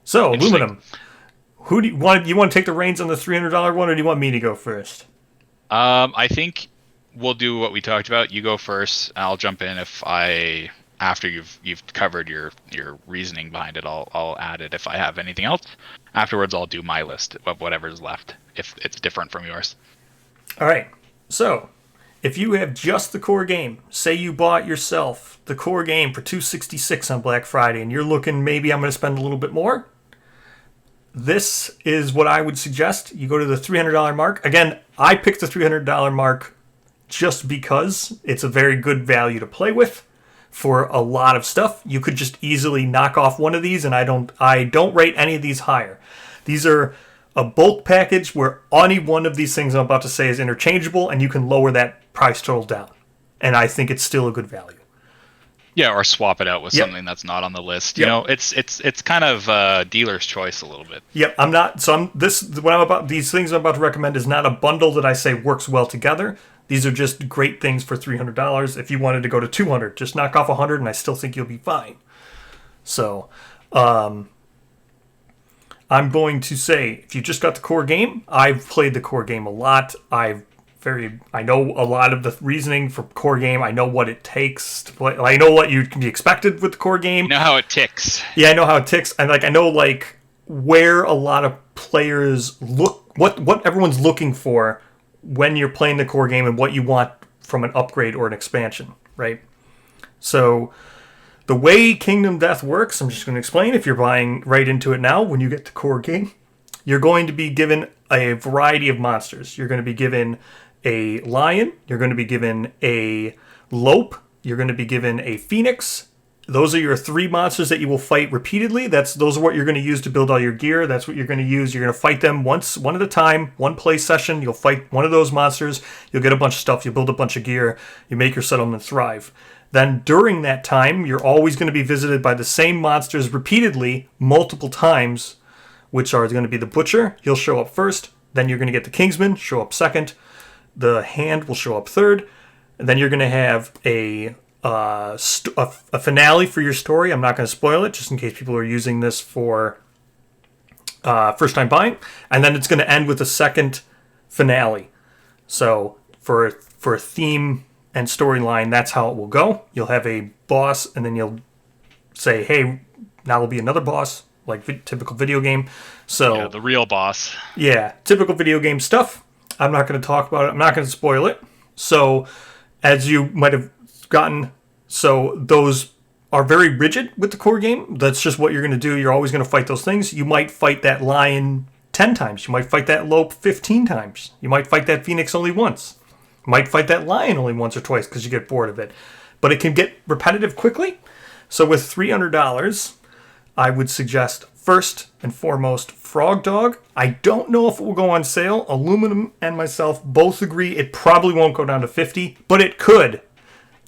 So, Interesting. Aluminum, who do you want? You want to take the reins on the $300 one, or do you want me to go first? I think we'll do what we talked about. You go first. I'll jump in after you've covered your reasoning behind it. I'll add it if I have anything else. Afterwards, I'll do my list of whatever's left if it's different from yours. All right. So, if you have just the core game, say you bought yourself the core game for $266 on Black Friday, and you're looking maybe I'm going to spend a little bit more. This is what I would suggest. You go to the $300 mark. Again, I picked the $300 mark just because it's a very good value to play with for a lot of stuff. You could just easily knock off one of these, and I don't rate any of these higher. These are a bulk package where any one of these things I'm about to say is interchangeable, and you can lower that price total down. And I think it's still a good value. Yeah, or swap it out with Yep. something that's not on the list. You Yep. know, it's kind of dealer's choice a little bit. Yep. I'm not. So I'm this. What I'm about. These things I'm about to recommend is not a bundle that I say works well together. These are just great things for $300. If you wanted to go to 200, just knock off 100, and I still think you'll be fine. So, I'm going to say if you just got the core game, I've played the core game a lot. I know a lot of the reasoning for core game. I know what it takes to play. I know what you can be expected with the core game. You know how it ticks. Yeah, I know how it ticks, and I know where a lot of players look, what everyone's looking for when you're playing the core game, and what you want from an upgrade or an expansion, right? So the way Kingdom Death works, I'm just going to explain. If you're buying right into it now, when you get the core game, you're going to be given a variety of monsters. You're going to be given a lion. You're going to be given a lope. You're going to be given a phoenix. Those are your 3 monsters that you will fight repeatedly. Those are what you're going to use to build all your gear. That's what you're going to use. You're going to fight them one at a time, one play session. You'll fight one of those monsters. You'll get a bunch of stuff. You'll build a bunch of gear. You make your settlement thrive. Then during that time, you're always going to be visited by the same monsters repeatedly, multiple times, which are going to be the Butcher. He'll show up first. Then you're going to get the Kingsman, show up second. The Hand will show up third. And then you're going to have a finale for your story. I'm not going to spoil it, just in case people are using this for first time buying. And then it's going to end with a second finale. So for a theme and storyline, that's how it will go. You'll have a boss, and then you'll say, "Hey, now there'll be another boss," like typical video game. So Yeah, the real boss. yeah, typical video game stuff. I'm not going to talk about it. I'm not going to spoil it. So, as you might have gotten, so those are very rigid with the core game. That's just what you're going to do. You're always going to fight those things. You might fight that lion 10 times. You might fight that lope 15 times. You might fight that phoenix only once. You might fight that lion only once or twice because you get bored of it. But it can get repetitive quickly. So with $300, I would suggest first and foremost Frog Dog. I don't know if it will go on sale. Aluminum and myself both agree it probably won't go down to 50, but it could.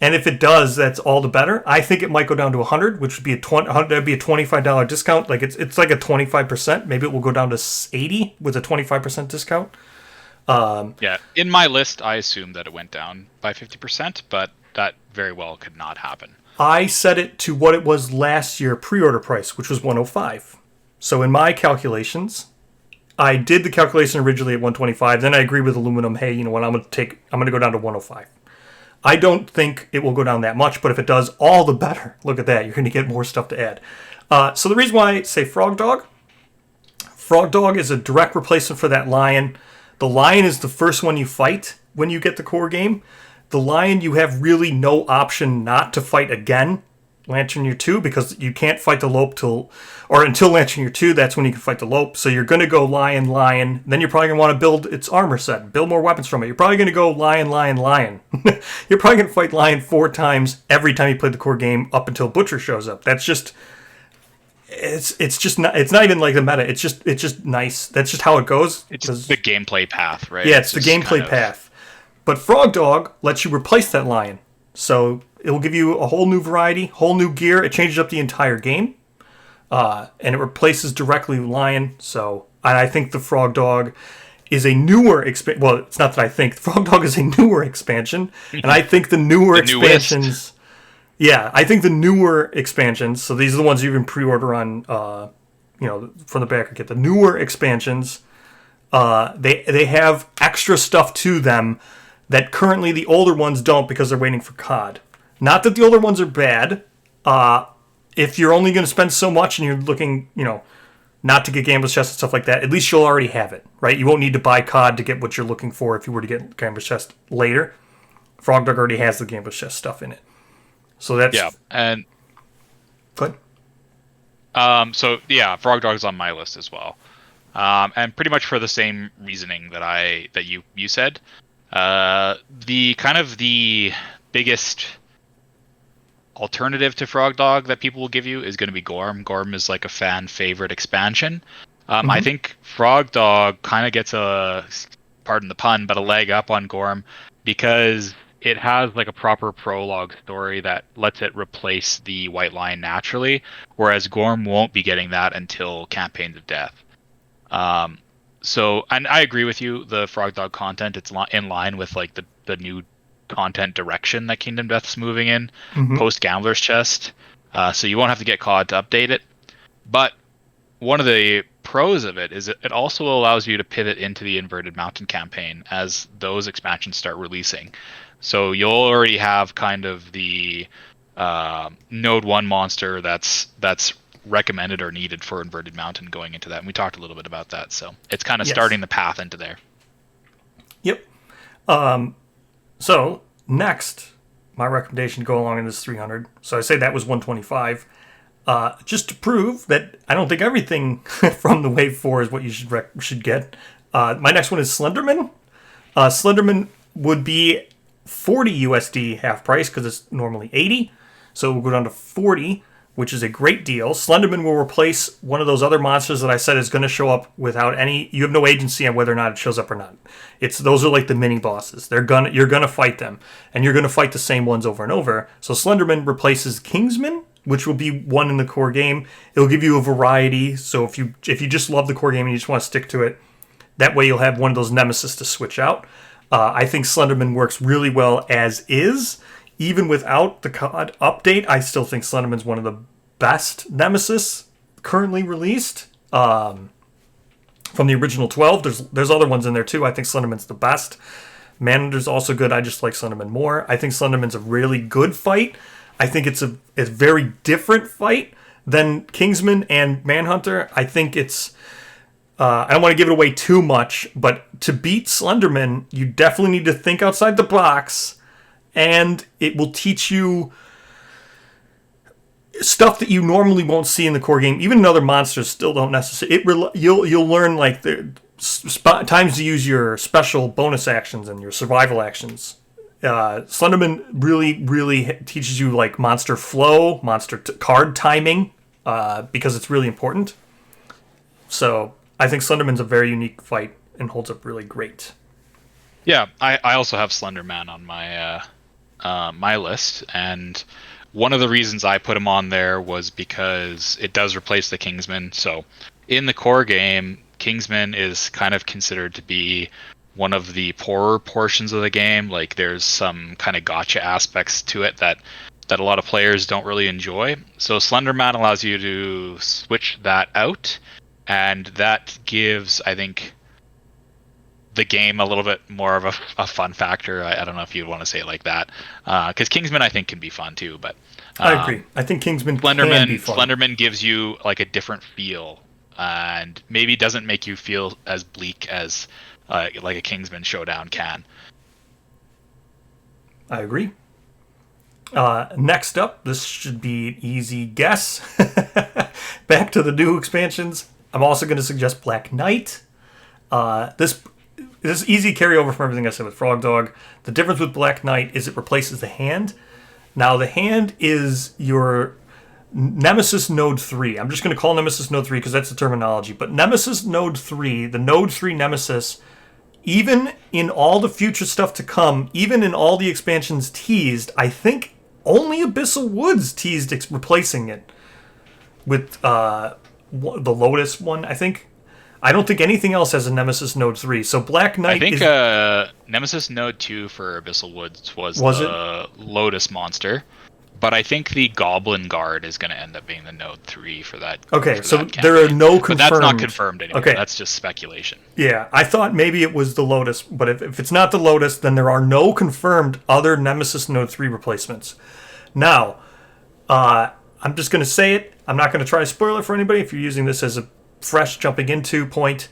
And if it does, that's all the better. I think it might go down to 100, which would be that'd be a $25 discount. Like it's like a 25%. Maybe it will go down to 80 with a 25% discount. Yeah, in my list, I assumed that it went down by 50%, but that very well could not happen. I set it to what it was last year pre-order price, which was 105. So in my calculations, I did the calculation originally at 125. Then I agreed with Aluminum. Hey, you know what? I'm going to go down to 105. I don't think it will go down that much, but if it does, all the better. Look at that. You're going to get more stuff to add. So the reason why I say Frog Dog is a direct replacement for that lion. The lion is the first one you fight when you get the core game. The lion, you have really no option not to fight again, Lantern Year 2, because you can't fight the lope until Lantern Year 2, that's when you can fight the lope. So you're going to go lion, then you're probably going to want to build its armor set, build more weapons from it. You're probably going to go lion. You're probably going to fight lion 4 times every time you play the core game up until Butcher shows up. That's just... It's not even like the meta. It's just nice. That's just how it goes. It's the gameplay path, right? Yeah, it's the gameplay path. But Frog Dog lets you replace that lion. So it will give you a whole new variety, whole new gear. It changes up the entire game. And it replaces directly lion. So I think the Frog Dog is a newer expansion. Well, it's not that I think. The Frog Dog is a newer expansion. And I think the newer expansions... Yeah, I think the newer expansions, so these are the ones you can pre-order on, from the back kit. The newer expansions, they have extra stuff to them that currently the older ones don't because they're waiting for COD. Not that the older ones are bad. If you're only going to spend so much and you're looking, not to get Gambler's Chest and stuff like that, at least you'll already have it, right? You won't need to buy COD to get what you're looking for if you were to get Gambler's Chest later. Frog Dog already has the Gambler's Chest stuff in it. So that's... Yeah, and... Good. Frog Dog's on my list as well. And pretty much for the same reasoning that you said. The biggest alternative to Frog Dog that people will give you is going to be Gorm. Gorm is like a fan favorite expansion. I Hmm. think Frog Dog kind of gets a, pardon the pun, but a leg up on Gorm because it has like a proper prologue story that lets it replace the White Lion naturally, whereas Gorm won't be getting that until Campaigns of Death. Um, so, and I agree with you. The Frog Dog content, it's in line with like the new content direction that Kingdom Death's moving in Hmm. post Gambler's Chest. So you won't have to get COD to update it. But one of the pros of it is it also allows you to pivot into the Inverted Mountain campaign as those expansions start releasing. So you'll already have kind of the Node 1 monster that's recommended or needed for Inverted Mountain going into that. And we talked a little bit about that. So it's kind of Yes. starting the path into there. Yep. So next, my recommendation to go along in this 300. So I say that was 125. Just to prove that I don't think everything from the Wave 4 is what you should get. My next one is Slenderman. Slenderman would be 40 USD half price because it's normally 80. So we'll go down to 40, which is a great deal. Slenderman will replace one of those other monsters that I said is going to show up without any. You have no agency on whether or not it shows up or not. It's those are like the mini bosses. You're gonna fight them, and you're gonna fight the same ones over and over. So Slenderman replaces Kingsman, which will be one in the core game. It'll give you a variety. So if you just love the core game and you just want to stick to it, that way you'll have one of those nemesis to switch out. I think Slenderman works really well as is. Even without the COD update, I still think Slenderman's one of the best nemesis currently released. From the original 12, there's other ones in there too. I think Slenderman's the best. Manhunter's also good. I just like Slenderman more. I think Slenderman's a really good fight. I think it's a very different fight than Kingsman and Manhunter. I think it's I don't want to give it away too much, but to beat Slenderman, you definitely need to think outside the box, and it will teach you stuff that you normally won't see in the core game. Even other monsters still don't necessarily. You'll learn like the times to use your special bonus actions and your survival actions. Slenderman really teaches you like monster flow, card timing, because it's really important. So I think Slenderman's a very unique fight and holds up really great. Yeah, I also have Slender Man on my list, and one of the reasons I put him on there was because it does replace the Kingsman. So in the core game, Kingsman is kind of considered to be one of the poorer portions of the game. Like there's some kind of gotcha aspects to it that a lot of players don't really enjoy. So Slender Man allows you to switch that out, and that gives, I think, the game a little bit more of a fun factor. I don't know if you'd want to say it like that, because Kingsman I think can be fun too, but I agree. I think Kingsman can be Slenderman fun. Slenderman gives you like a different feel, and maybe doesn't make you feel as bleak as like a Kingsman showdown can. I agree. Next up, this should be an easy guess. Back to the new expansions. I'm also going to suggest Black Knight. This is easy carryover from everything I said with Frog Dog. The difference with Black Knight is it replaces the hand. Now the hand is your Nemesis Node 3. I'm just going to call Nemesis Node 3 because that's the terminology. But Nemesis Node 3, the Node 3 Nemesis, even in all the future stuff to come, even in all the expansions teased, I think only Abyssal Woods teased replacing it with the Lotus one, I think. I don't think anything else has a Nemesis Node 3. So Black I Knight think is... Nemesis Node 2 for Abyssal Woods was Was it? the Lotus monster, but I think the Goblin Guard is going to end up being the Node 3 for that. Okay, for so that there are campaign. no But that's not confirmed... confirmed anymore. Okay. That's just speculation. Yeah, I thought maybe it was the Lotus, but if it's not the Lotus, then there are no confirmed other Nemesis Node 3 replacements. Now, I'm just going to say it. I'm not going to try to spoil it for anybody if you're using this as a fresh jumping into point.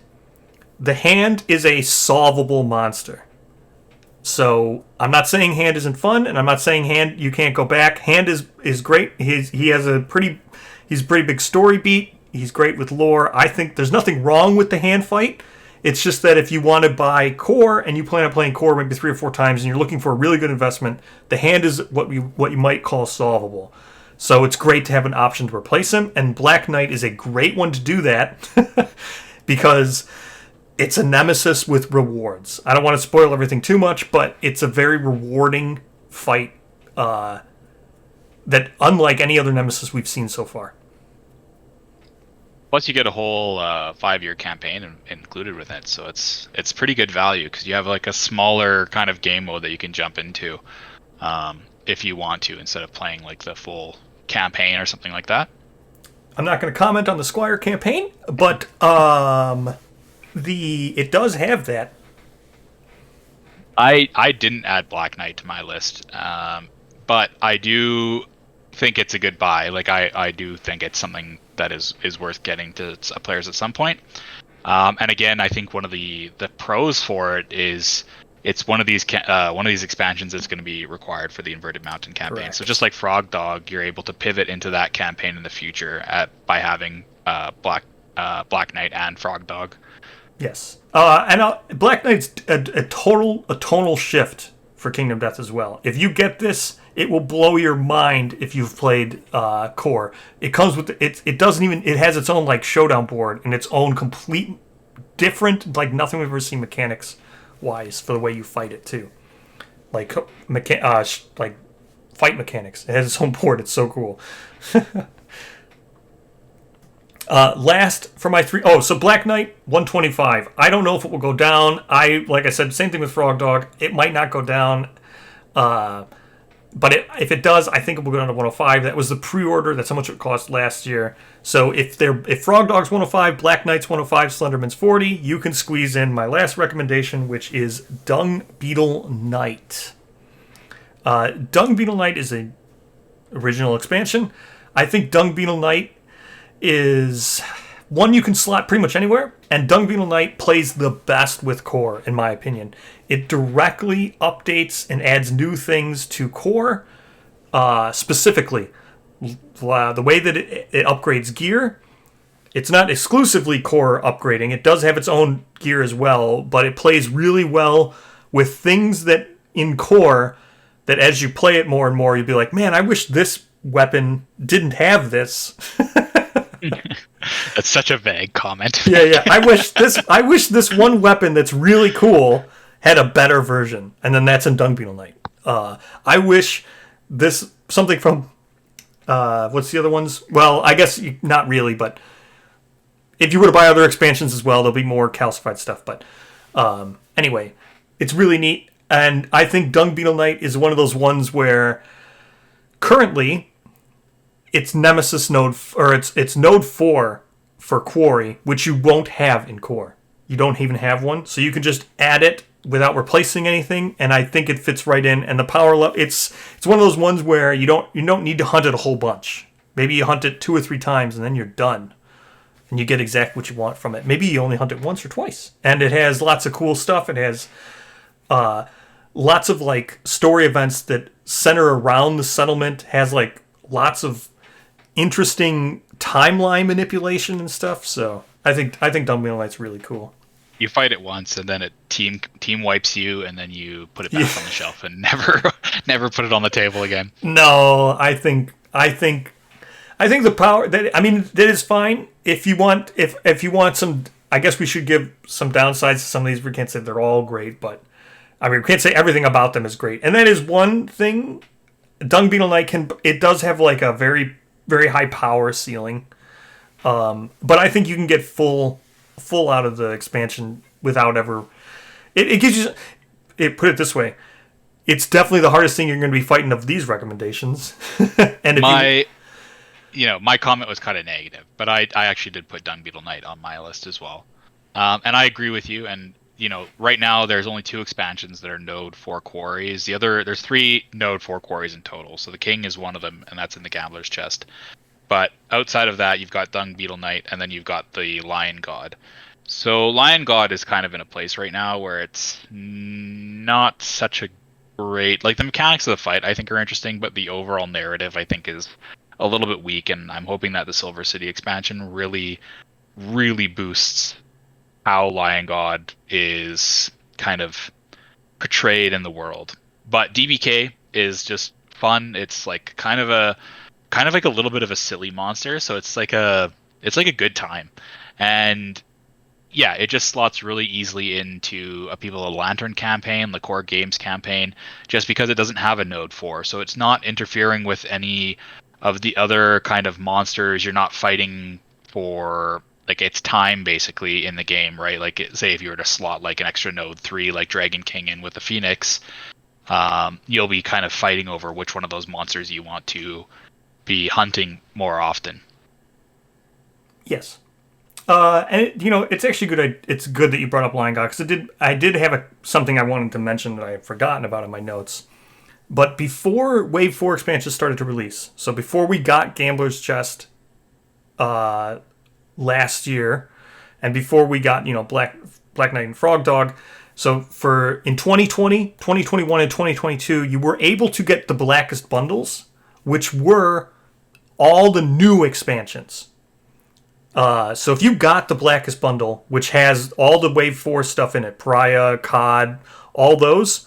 The hand is a solvable monster. So I'm not saying hand isn't fun, and I'm not saying hand you can't go back. Hand is great. He has he's a pretty big story beat. He's great with lore. I think there's nothing wrong with the hand fight. It's just that if you want to buy core and you plan on playing core maybe 3 or 4 times and you're looking for a really good investment, the hand is what you might call solvable. So it's great to have an option to replace him, and Black Knight is a great one to do that. because it's a nemesis with rewards. I don't want to spoil everything too much, but it's a very rewarding fight that unlike any other nemesis we've seen so far. Plus, you get a whole 5-year campaign included with it, so it's pretty good value because you have like a smaller kind of game mode that you can jump into if you want to, instead of playing like the full campaign or something like that. I'm not going to comment on the Squire campaign, but the it does have that. I didn't add Black Knight to my list, but I do think it's a good buy. Like I do think it's something that is worth getting to players at some point. And again, I think one of the pros for it is it's one of these expansions that's going to be required for the Inverted Mountain campaign. Correct. So just like Frog Dog, you're able to pivot into that campaign in the future by having Black Knight and Frog Dog. Yes, and Black Knight's a tonal shift for Kingdom Death as well. If you get this, it will blow your mind if you've played Core. It comes with it doesn't even it has its own like showdown board and its own complete different like nothing we've ever seen mechanics wise for the way you fight it too. Like like fight mechanics. It has its own board. It's so cool. Last for my three oh so Black Knight 125. I don't know if it will go down. Like I said, same thing with Frog Dog. It might not go down. But if it does, I think it will go down to 105. That was the pre-order. That's how much it cost last year. So if Frog Dog's 105, Black Knight's 105, Slenderman's 40, you can squeeze in my last recommendation, which is Dung Beetle Knight. Dung Beetle Knight is a original expansion. I think Dung Beetle Knight is one you can slot pretty much anywhere, and Dung Beetle Knight plays the best with Core, in my opinion. It directly updates and adds new things to Core, specifically the way that it upgrades gear. It's not exclusively Core upgrading. It does have its own gear as well, but it plays really well with things that in Core that as you play it more and more, you'll be like, man, I wish this weapon didn't have this. That's such a vague comment. Yeah. I wish this one weapon that's really cool had a better version, and then that's in Dung Beetle Knight. I wish this something from what's the other ones? Well, I guess not really, but if you were to buy other expansions as well, there'll be more calcified stuff. But anyway, it's really neat, and I think Dung Beetle Knight is one of those ones where currently it's Nemesis node or it's node 4 for Quarry, which you won't have in Core. You don't even have one, so you can just add it without replacing anything, and I think it fits right in. And the power level, it's one of those ones where you don't need to hunt it a whole bunch. Maybe you hunt it 2 or 3 times and then you're done, and you get exactly what you want from it. Maybe you only hunt it once or twice, and it has lots of cool stuff. It has lots of like story events that center around the settlement. Has like lots of interesting timeline manipulation and stuff. So I think Dung Beetle Knight's really cool. You fight it once, and then it team wipes you, and then you put it back on the shelf and never put it on the table again. No, I think the power that that is fine if you want some. I guess we should give some downsides to some of these. We can't say they're all great, but we can't say everything about them is great. And that is one thing. Dung Beetle Knight it does have like a very very high power ceiling, but I think you can get full out of the expansion without ever. It gives you. Put it this way, it's definitely the hardest thing you're going to be fighting of these recommendations. And if my comment was kind of negative, but I actually did put Dung Beetle Knight on my list as well, and I agree with you. And right now there's only 2 expansions that are Node 4 quarries. There's 3 Node 4 quarries in total. So the King is one of them, and that's in the Gambler's Chest. But outside of that, you've got Dung Beetle Knight, and then you've got the Lion God. So Lion God is kind of in a place right now where it's not such a great. Like the mechanics of the fight, I think are interesting, but the overall narrative, I think, is a little bit weak. And I'm hoping that the Silver City expansion really, really boosts how Lion God is kind of portrayed in the world. But DBK is just fun. It's like kind of like a little bit of a silly monster, so it's like a good time. And yeah, it just slots really easily into a People of the Lantern campaign, the core games campaign, just because it doesn't have a node 4. So it's not interfering with any of the other kind of monsters. You're not fighting for like it's time basically in the game, right? Like say if you were to slot like an extra node 3 like Dragon King in with the Phoenix, you'll be kind of fighting over which one of those monsters you want to be hunting more often. Yes. And it's actually good. It's good that you brought up Lion God because I did have something I wanted to mention that I had forgotten about in my notes. But before Wave 4 expansion started to release, so before we got Gambler's Chest last year, and before we got, Black Knight and Frog Dog, so for in 2020, 2021, and 2022, you were able to get the Blackest Bundles, which were all the new expansions. So if you got the Blackest Bundle, which has all the Wave 4 stuff in it, Pariah, COD, all those,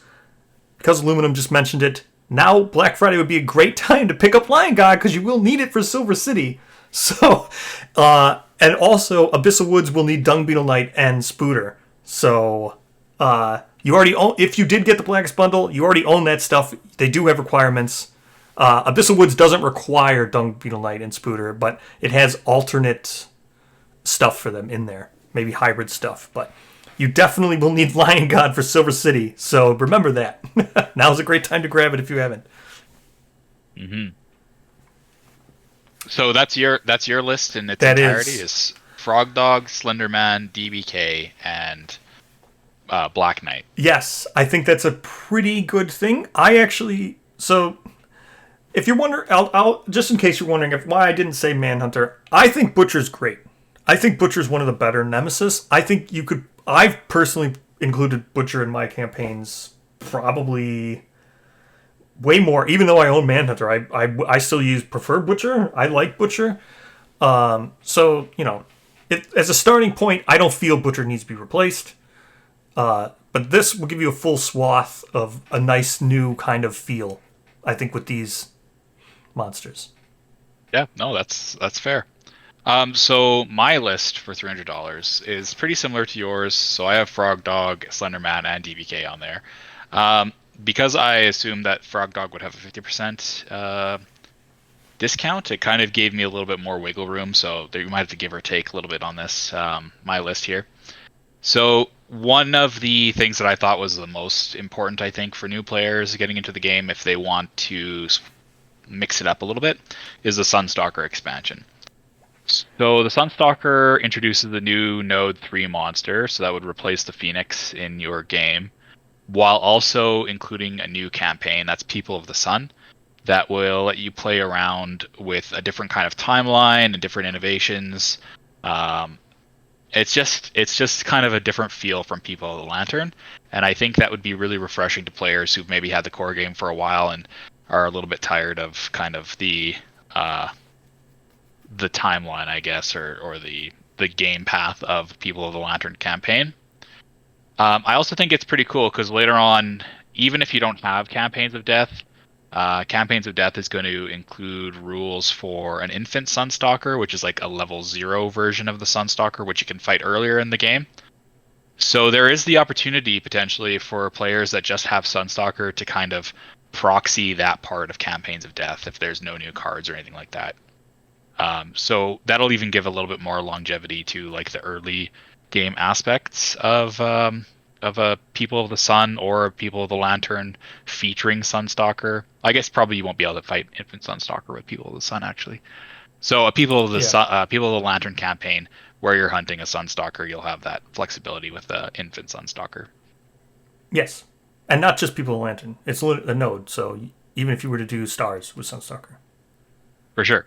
because Aluminum just mentioned it, now Black Friday would be a great time to pick up Lion God because you will need it for Silver City. So, and also Abyssal Woods will need Dung Beetle Knight and Spooter. So, you already own, if you did get the Blackest Bundle, you already own that stuff. They do have requirements. Abyssal Woods doesn't require Dung Beetle Knight and Spooter, but it has alternate stuff for them in there. Maybe hybrid stuff, but you definitely will need Lion God for Silver City. So remember that. Now's a great time to grab it if you haven't. Hmm. So that's your list in its That entirety is, is Frog Dog, Slenderman, DBK, and Black Knight. yes, I think that's a pretty good thing. I actually, so if you're wondering, I'll just in case you're wondering why I didn't say Manhunter, I think Butcher's great. I think Butcher's one of the better Nemesis. I think you could. I've personally included Butcher in my campaigns probably way more. Even though I own Manhunter, I still prefer Butcher. I like Butcher. So as a starting point, I don't feel Butcher needs to be replaced. But this will give you a full swath of a nice new kind of feel. I think with these monsters. Yeah, no, that's fair. So my list for $300 is pretty similar to yours. So I have Frog Dog, Slenderman, and DBK on there. Um, because I assumed that Frog Dog would have a 50% discount, it kind of gave me a little bit more wiggle room. So you might have to give or take a little bit on this my list here. So one of the things that I thought was the most important, I think, for new players getting into the game if they want to mix it up a little bit, is the Sunstalker expansion. So the Sunstalker introduces the new Node 3 monster, so that would replace the Phoenix in your game, while also including a new campaign that's People of the Sun that will let you play around with a different kind of timeline and different innovations. Um, it's just kind of a different feel from People of the Lantern, and I think that would be really refreshing to players who've maybe had the core game for a while and are a little bit tired of kind of uh, the timeline, I guess, or the game path of People of the Lantern campaign. I also think it's pretty cool because later on, even if you don't have Campaigns of Death is going to include rules for an infant Sunstalker, which is like a level 0 version of the Sunstalker, which you can fight earlier in the game. So there is the opportunity potentially for players that just have Sunstalker to kind of proxy that part of Campaigns of Death if there's no new cards or anything like that. So that'll even give a little bit more longevity to like the early game aspects of a People of the Sun or People of the Lantern featuring Sunstalker. I guess probably you won't be able to fight Infant Sunstalker with People of the Sun actually. So a Yeah. People of the Lantern campaign where you're hunting a Sunstalker, you'll have that flexibility with the Infant Sunstalker Yes. And not just People of Lantern. It's a node, so even if you were to do stars with Sunstalker. for sure.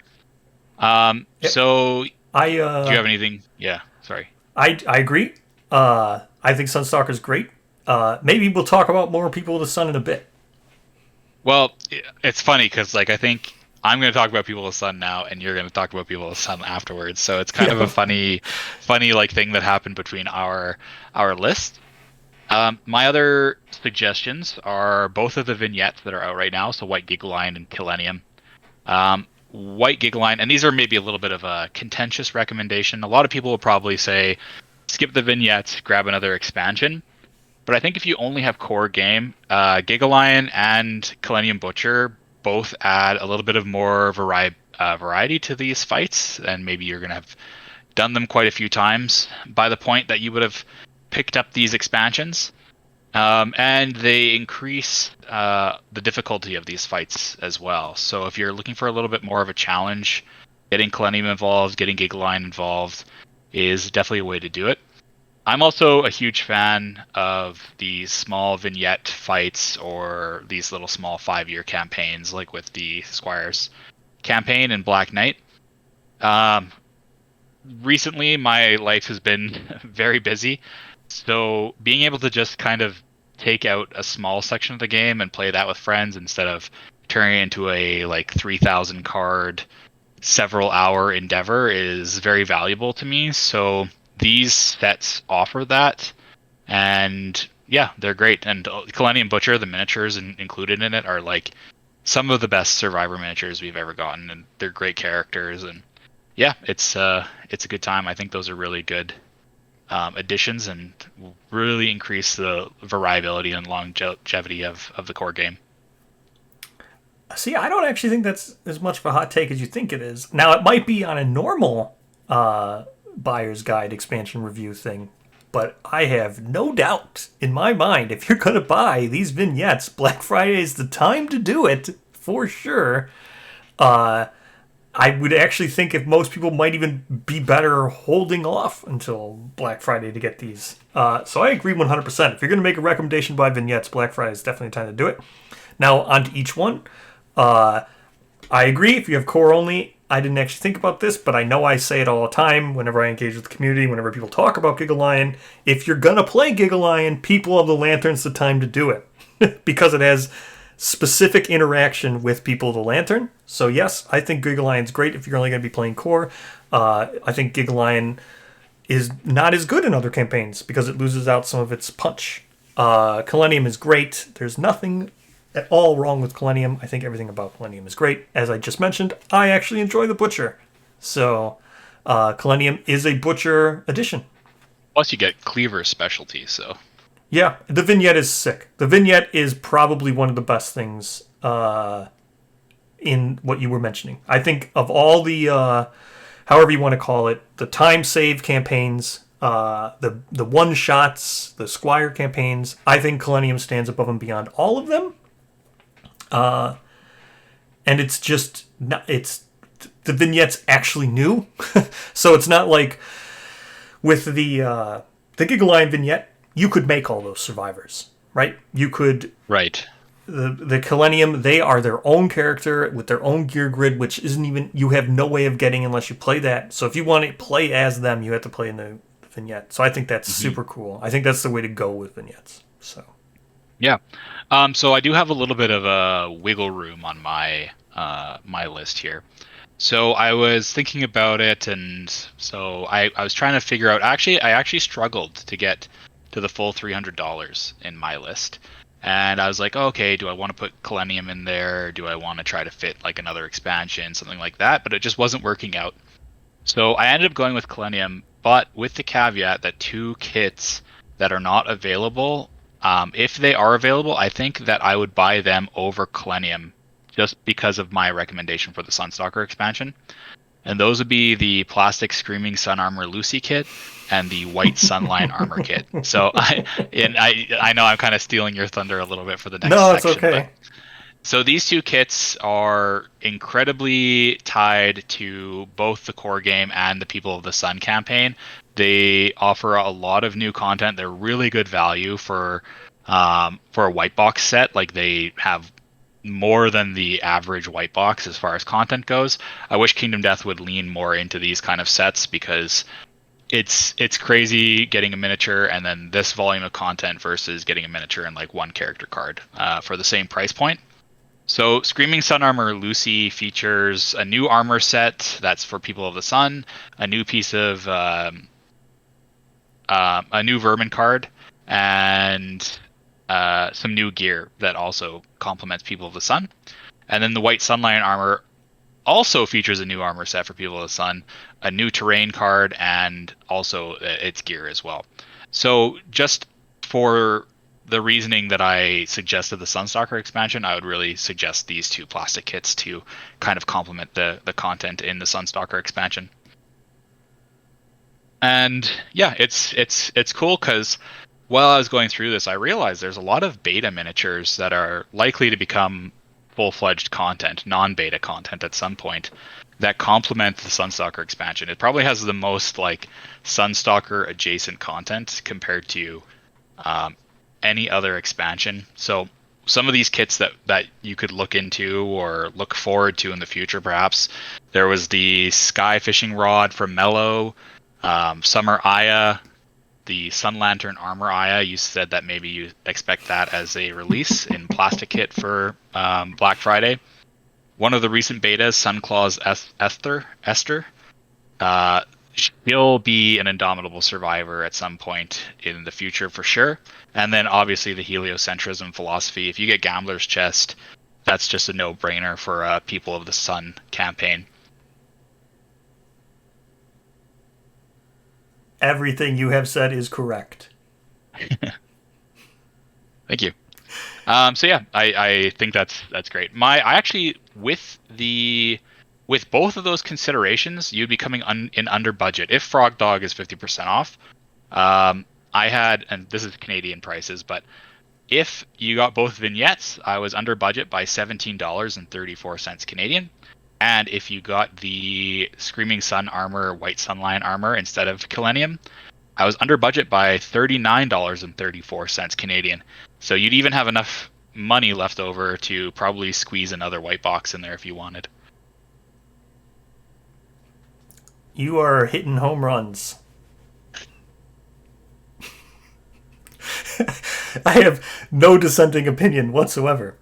Yep. So I do you have anything? Yeah, sorry. I agree. I think Sunstalker's great. Maybe we'll talk about more People of the Sun in a bit. Well, it's funny because like I think I'm going to talk about People of the Sun now, and you're going to talk about People of the Sun afterwards. So it's kind of a Yeah. funny like thing that happened between our list. My other suggestions are both of the vignettes that are out right now, so White Gigaline and Killennium. White Gigaline, and these are maybe a little bit of a contentious recommendation. A lot of people will probably say skip the vignettes, grab another expansion. But I think if you only have core game, Gigalion and Millennium Butcher both add a little bit of more variety to these fights, and maybe you're gonna have done them quite a few times by the point that you would have picked up these expansions. And they increase the difficulty of these fights as well. So if you're looking for a little bit more of a challenge, getting Millennium involved, getting Gigaline involved is definitely a way to do it. I'm also a huge fan of these small vignette fights or these little small 5-year campaigns, like with the Squires campaign in Black Knight. Um, Recently, my life has been very busy, so being able to just kind of take out a small section of the game and play that with friends instead of turning it into a like 3,000 card several hour endeavor is very valuable to me. So these sets offer that, and yeah, they're great. And Millennium Butcher, the miniatures included in it are like some of the best Survivor miniatures we've ever gotten, and they're great characters. And yeah, it's a good time. I think those are really good additions and really increase the variability and longevity of the core game. See, I don't actually think that's as much of a hot take as you think it is. Now, it might be on a normal buyer's guide expansion review thing, but I have no doubt in my mind if you're going to buy these vignettes, Black Friday is the time to do it for sure. Uh, I would actually think if most people might even be better holding off until Black Friday to get these. So I agree 100%. If you're going to make a recommendation by vignettes, Black Friday is definitely time to do it. Now, onto each one. Uh, I agree. If you have core only, I didn't actually think about this, but I know I say it all the time whenever I engage with the community, whenever people talk about Gigalion. If you're going to play Gigalion, People of the Lantern's the time to do it because it has specific interaction with People of the Lantern. So yes, I think Gigalion's great if you're only going to be playing core. I think Gigalion is not as good in other campaigns because it loses out some of its punch. Millennium is great. There's nothing at all wrong with Millennium. I think everything about Millennium is great. As I just mentioned, I actually enjoy the Butcher. So Millennium is a Butcher edition. Plus, you get Cleaver's specialty, so Yeah, the vignette is sick. The vignette is probably one of the best things in what you were mentioning. I think of all the, however you want to call it, the time save campaigns, the one shots, the Squire campaigns, I think Millennium stands above and beyond all of them. And it's just not, it's the vignette's actually new, so it's not like with the Gigalion vignette. You could make all those survivors, right? You could right. the Millennium. They are their own character with their own gear grid, which isn't even you have no way of getting unless you play that. So if you want to play as them, you have to play in the vignette. So I think that's super cool. I think that's the way to go with vignettes. So Yeah. So I do have a little bit of a wiggle room on my my list here. So I was thinking about it, and so I was trying to figure out. Actually, I actually struggled to get to the full $300 in my list, and I was like, okay, do I want to put Millennium in there? Do I want to try to fit like another expansion, something like that? But it just wasn't working out. So I ended up going with Millennium, but with the caveat that 2 kits that are not available. If they are available, I think that I would buy them over Millennium just because of my recommendation for the Sunstalker expansion. And those would be the plastic Screaming Sun Armor Lucy kit and the white Sunline Armor kit. So I know I'm kind of stealing your thunder a little bit for the next no, it's section, but okay. so these 2 kits are incredibly tied to both the core game and the People of the Sun campaign. They offer a lot of new content. They're really good value for a white box set. Like they have more than the average white box as far as content goes. I wish Kingdom Death would lean more into these kind of sets because it's crazy getting a miniature and then this volume of content versus getting a miniature and like one character card for the same price point. So Screaming Sun Armor Lucy features a new armor set that's for People of the Sun, a new piece of a new Vermin card, and some new gear that also complements People of the Sun. And then the White Sunlight armor also features a new armor set for People of the Sun, a new terrain card, and also its gear as well. So just for the reasoning that I suggested the Sunstalker expansion, I would really suggest these two plastic kits to kind of complement the content in the Sunstalker expansion. And yeah, it's cool because while I was going through this, I realized there's a lot of beta miniatures that are likely to become full-fledged content, non-beta content at some point that complement the Sunstalker expansion. It probably has the most like Sunstalker adjacent content compared to um, any other expansion. So some of these kits that you could look into or look forward to in the future, perhaps there was the Sky Fishing Rod from Mellow, Summer Aya, the Sun Lantern Armor Aya. You said that maybe you expect that as a release in plastic kit for Black Friday. One of the recent betas, Sunclaw's Esther, uh, she'll be an indomitable survivor at some point in the future for sure. And then obviously the heliocentrism philosophy. If you get Gambler's Chest, that's just a no-brainer for People of the Sun campaign. Everything you have said is correct. Thank you. So yeah, I think that's great. I actually with both of those considerations, you'd be coming in under budget if Frog Dog is 50% off. I had, and this is Canadian prices, but if you got both vignettes, I was under budget by $17.34 Canadian. And if you got the Screaming Sun armor, White Sunlion armor instead of Kelenium, I was under budget by $39.34 Canadian. So you'd even have enough money left over to probably squeeze another white box in there if you wanted. You are hitting home runs. I have no dissenting opinion whatsoever.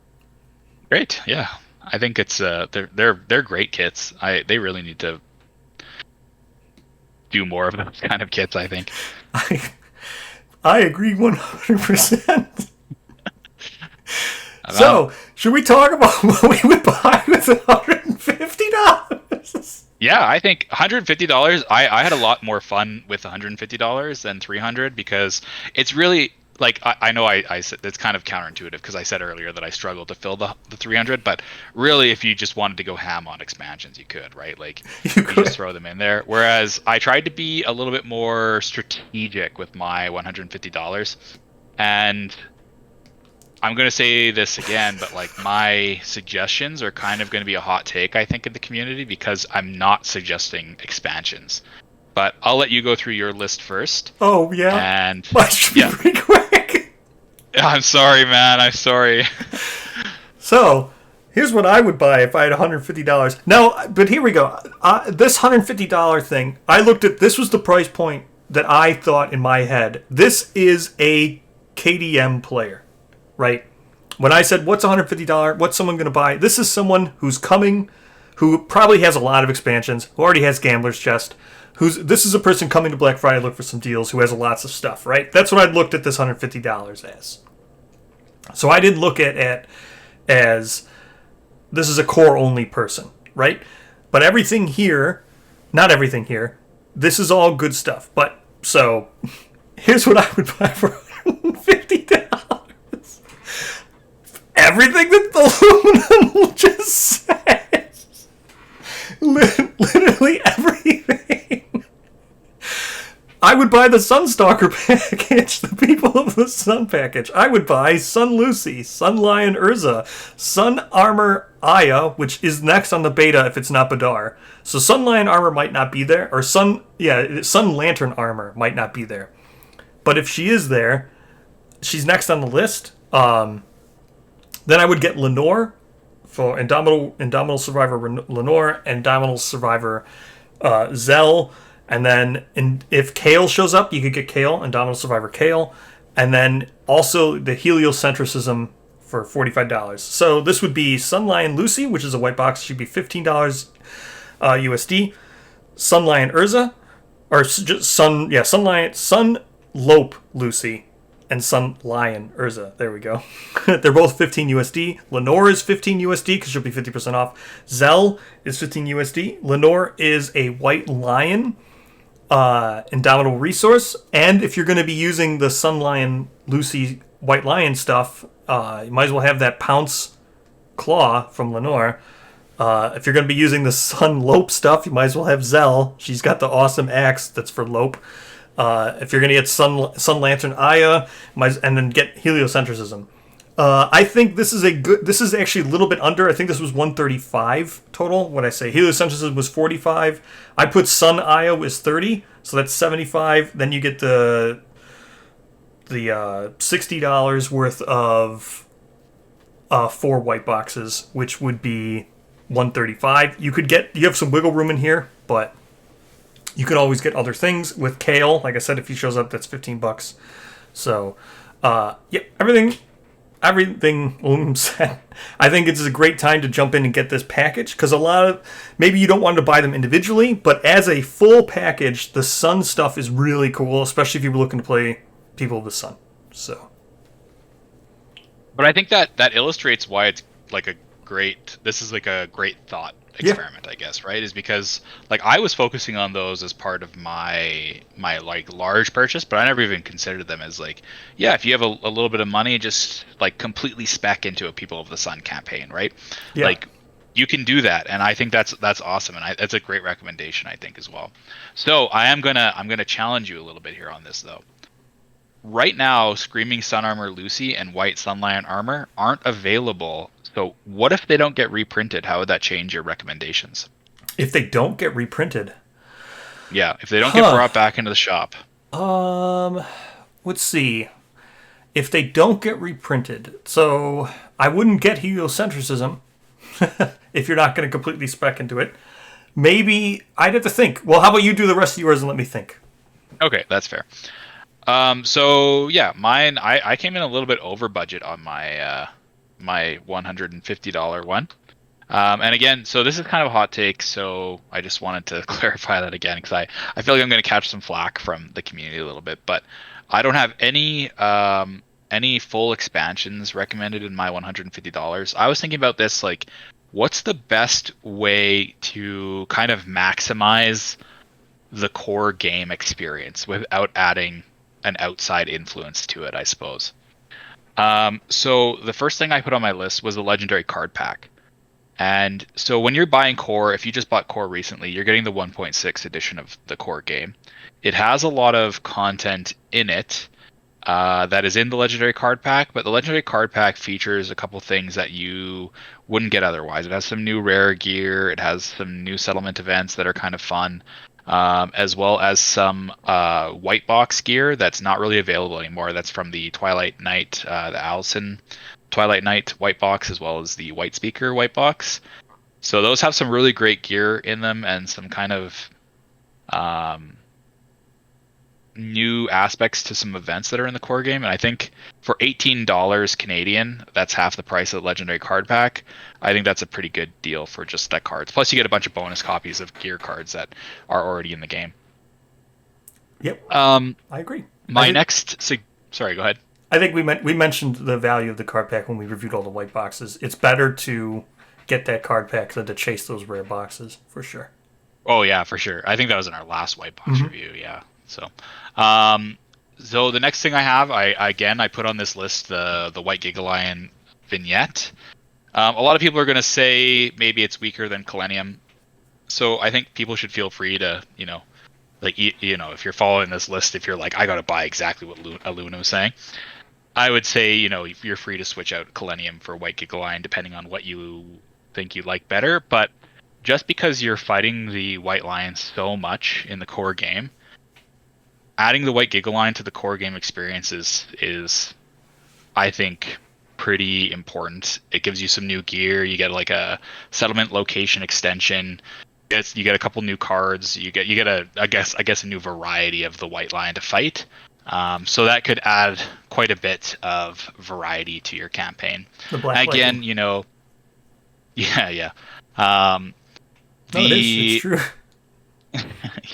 Great, yeah. I think it's they're great kits. They really need to do more of those kind of kits, I think. I agree 100%. So, should we talk about what we would buy with $150? Yeah, I think $150. I had a lot more fun with $150 than $300 because it's really like I know I said it's kind of counterintuitive because I said earlier that I struggled to fill the 300, but really if you just wanted to go ham on expansions, you could, right? Like you just throw them in there. Whereas I tried to be a little bit more strategic with my $150, and I'm going to say this again, but like my suggestions are kind of going to be a hot take, I think, in the community because I'm not suggesting expansions. But I'll let you go through your list first. Oh, yeah? And Mine should be pretty quick. I'm sorry, man. I'm sorry. So, here's what I would buy if I had $150. Now, but here we go. This $150 thing, I looked at, this was the price point that I thought in my head. This is a KDM player, right? When I said, what's $150? What's someone going to buy? This is someone who's coming, who probably has a lot of expansions, who already has Gambler's Chest. This is a person coming to Black Friday to look for some deals who has lots of stuff, right? That's what I looked at this $150 as. So I didn't look at it as this is a core only person, right? But everything here, not everything here, this is all good stuff. But so here's what I would buy for $150. Everything that the aluminum just says. Literally everything. I would buy the Sunstalker package, the People of the Sun package. I would buy Sun Lucy, Sun Lion Urza, Sun Armor Aya, which is next on the beta if it's not Badar. So Sun Lion Armor might not be there, or Sun Lantern Armor might not be there. But if she is there, she's next on the list. Then I would get Lenore for Indomitable Survivor Lenore, Indomitable Survivor Zell. And then if Kale shows up, you could get Kale, Indomitable Survivor Kale. And then also the heliocentrism for $45. So this would be Sun Lion Lucy, which is a white box. She'd be $15 USD. Sun Lion Urza, or just Sun Lope Lucy. and Sun Lion Urza. There we go. They're both 15 USD. Lenore is 15 USD because she'll be 50% off. Zell is 15 USD. Lenore is a White Lion Indomitable Resource. And if you're going to be using the Sun Lion Lucy White Lion stuff, you might as well have that Pounce Claw from Lenore. If you're going to be using the Sun Lope stuff, you might as well have Zell. She's got the awesome axe that's for Lope. If you're going to get Sun Lantern Aya, and then get Heliocentrism. I think this is a good. This is actually a little bit under. I think this was 135 total. What I say, Heliocentrism was 45. I put Sun Aya was 30, so that's 75. Then you get the $60 worth of 4 white boxes, which would be 135. You have some wiggle room in here, but you can always get other things with Kale. Like I said, if he shows up, that's $15. So, yeah, everything said. I think it's a great time to jump in and get this package because maybe you don't want to buy them individually, but as a full package, the Sun stuff is really cool, especially if you're looking to play People of the Sun. So, But I think that illustrates why it's like a great. This is like a great thought experiment, I guess, right? Is because like I was focusing on those as part of my like large purchase, but I never even considered them as like, yeah, if you have a little bit of money, just like completely spec into a People of the Sun campaign, right? yeah. Like you can do that, and I think that's awesome, and that's a great recommendation, I think, as well. So I'm gonna challenge you a little bit here on this though. Right now, Screaming Sun Armor Lucy and White Sunlion Armor aren't available. So what if they don't get reprinted? How would that change your recommendations? If they don't get reprinted, Yeah, if they don't get brought back into the shop. let's see. If they don't get reprinted, so I wouldn't get Heliocentrism if you're not going to completely spec into it. Maybe I'd have to think. Well, how about you do the rest of yours and let me think? Okay, that's fair. So yeah, mine. I came in a little bit over budget on my my $150 one. And again, so this is kind of a hot take, so I just wanted to clarify that again because I feel like I'm going to catch some flack from the community a little bit, but I don't have any full expansions recommended in my $150. I was thinking about this like, what's the best way to kind of maximize the core game experience without adding an outside influence to it, I suppose. So the first thing I put on my list was a legendary card pack. And so when you're buying core, if you just bought core recently, you're getting the 1.6 edition of the core game. It has a lot of content in it that is in the legendary card pack, but the legendary card pack features a couple things that you wouldn't get otherwise. It has some new rare gear, it has some new settlement events that are kind of fun, as well as some white box gear that's not really available anymore. That's from the Twilight Knight, the Allison Twilight Knight white box, as well as the White Speaker white box. So those have some really great gear in them and some kind of new aspects to some events that are in the core game. And I think for $18 Canadian, that's half the price of the legendary card pack. I think that's a pretty good deal for just that cards. Plus you get a bunch of bonus copies of gear cards that are already in the game. Yep. I agree. Sorry, go ahead. I think we mentioned the value of the card pack when we reviewed all the white boxes. It's better to get that card pack than to chase those rare boxes, for sure. Oh yeah, for sure. I think that was in our last white box review, yeah. So so the next thing I have, I put on this list the White Gigalion vignette. A lot of people are going to say maybe it's weaker than Millennium. So I think people should feel free to, like, if you're following this list, if you're like, I got to buy exactly what Aluna was saying, I would say, you're free to switch out Millennium for White Gigalion depending on what you think you like better. But just because you're fighting the White Lion so much in the core game, adding the White Gigalion to the core game experience is I think, pretty important. It gives you some new gear. You get like a settlement location extension. You get a couple new cards. You get I guess a new variety of the White Lion to fight. So that could add quite a bit of variety to your campaign. The Black Again, Lightning. yeah. No, it's true.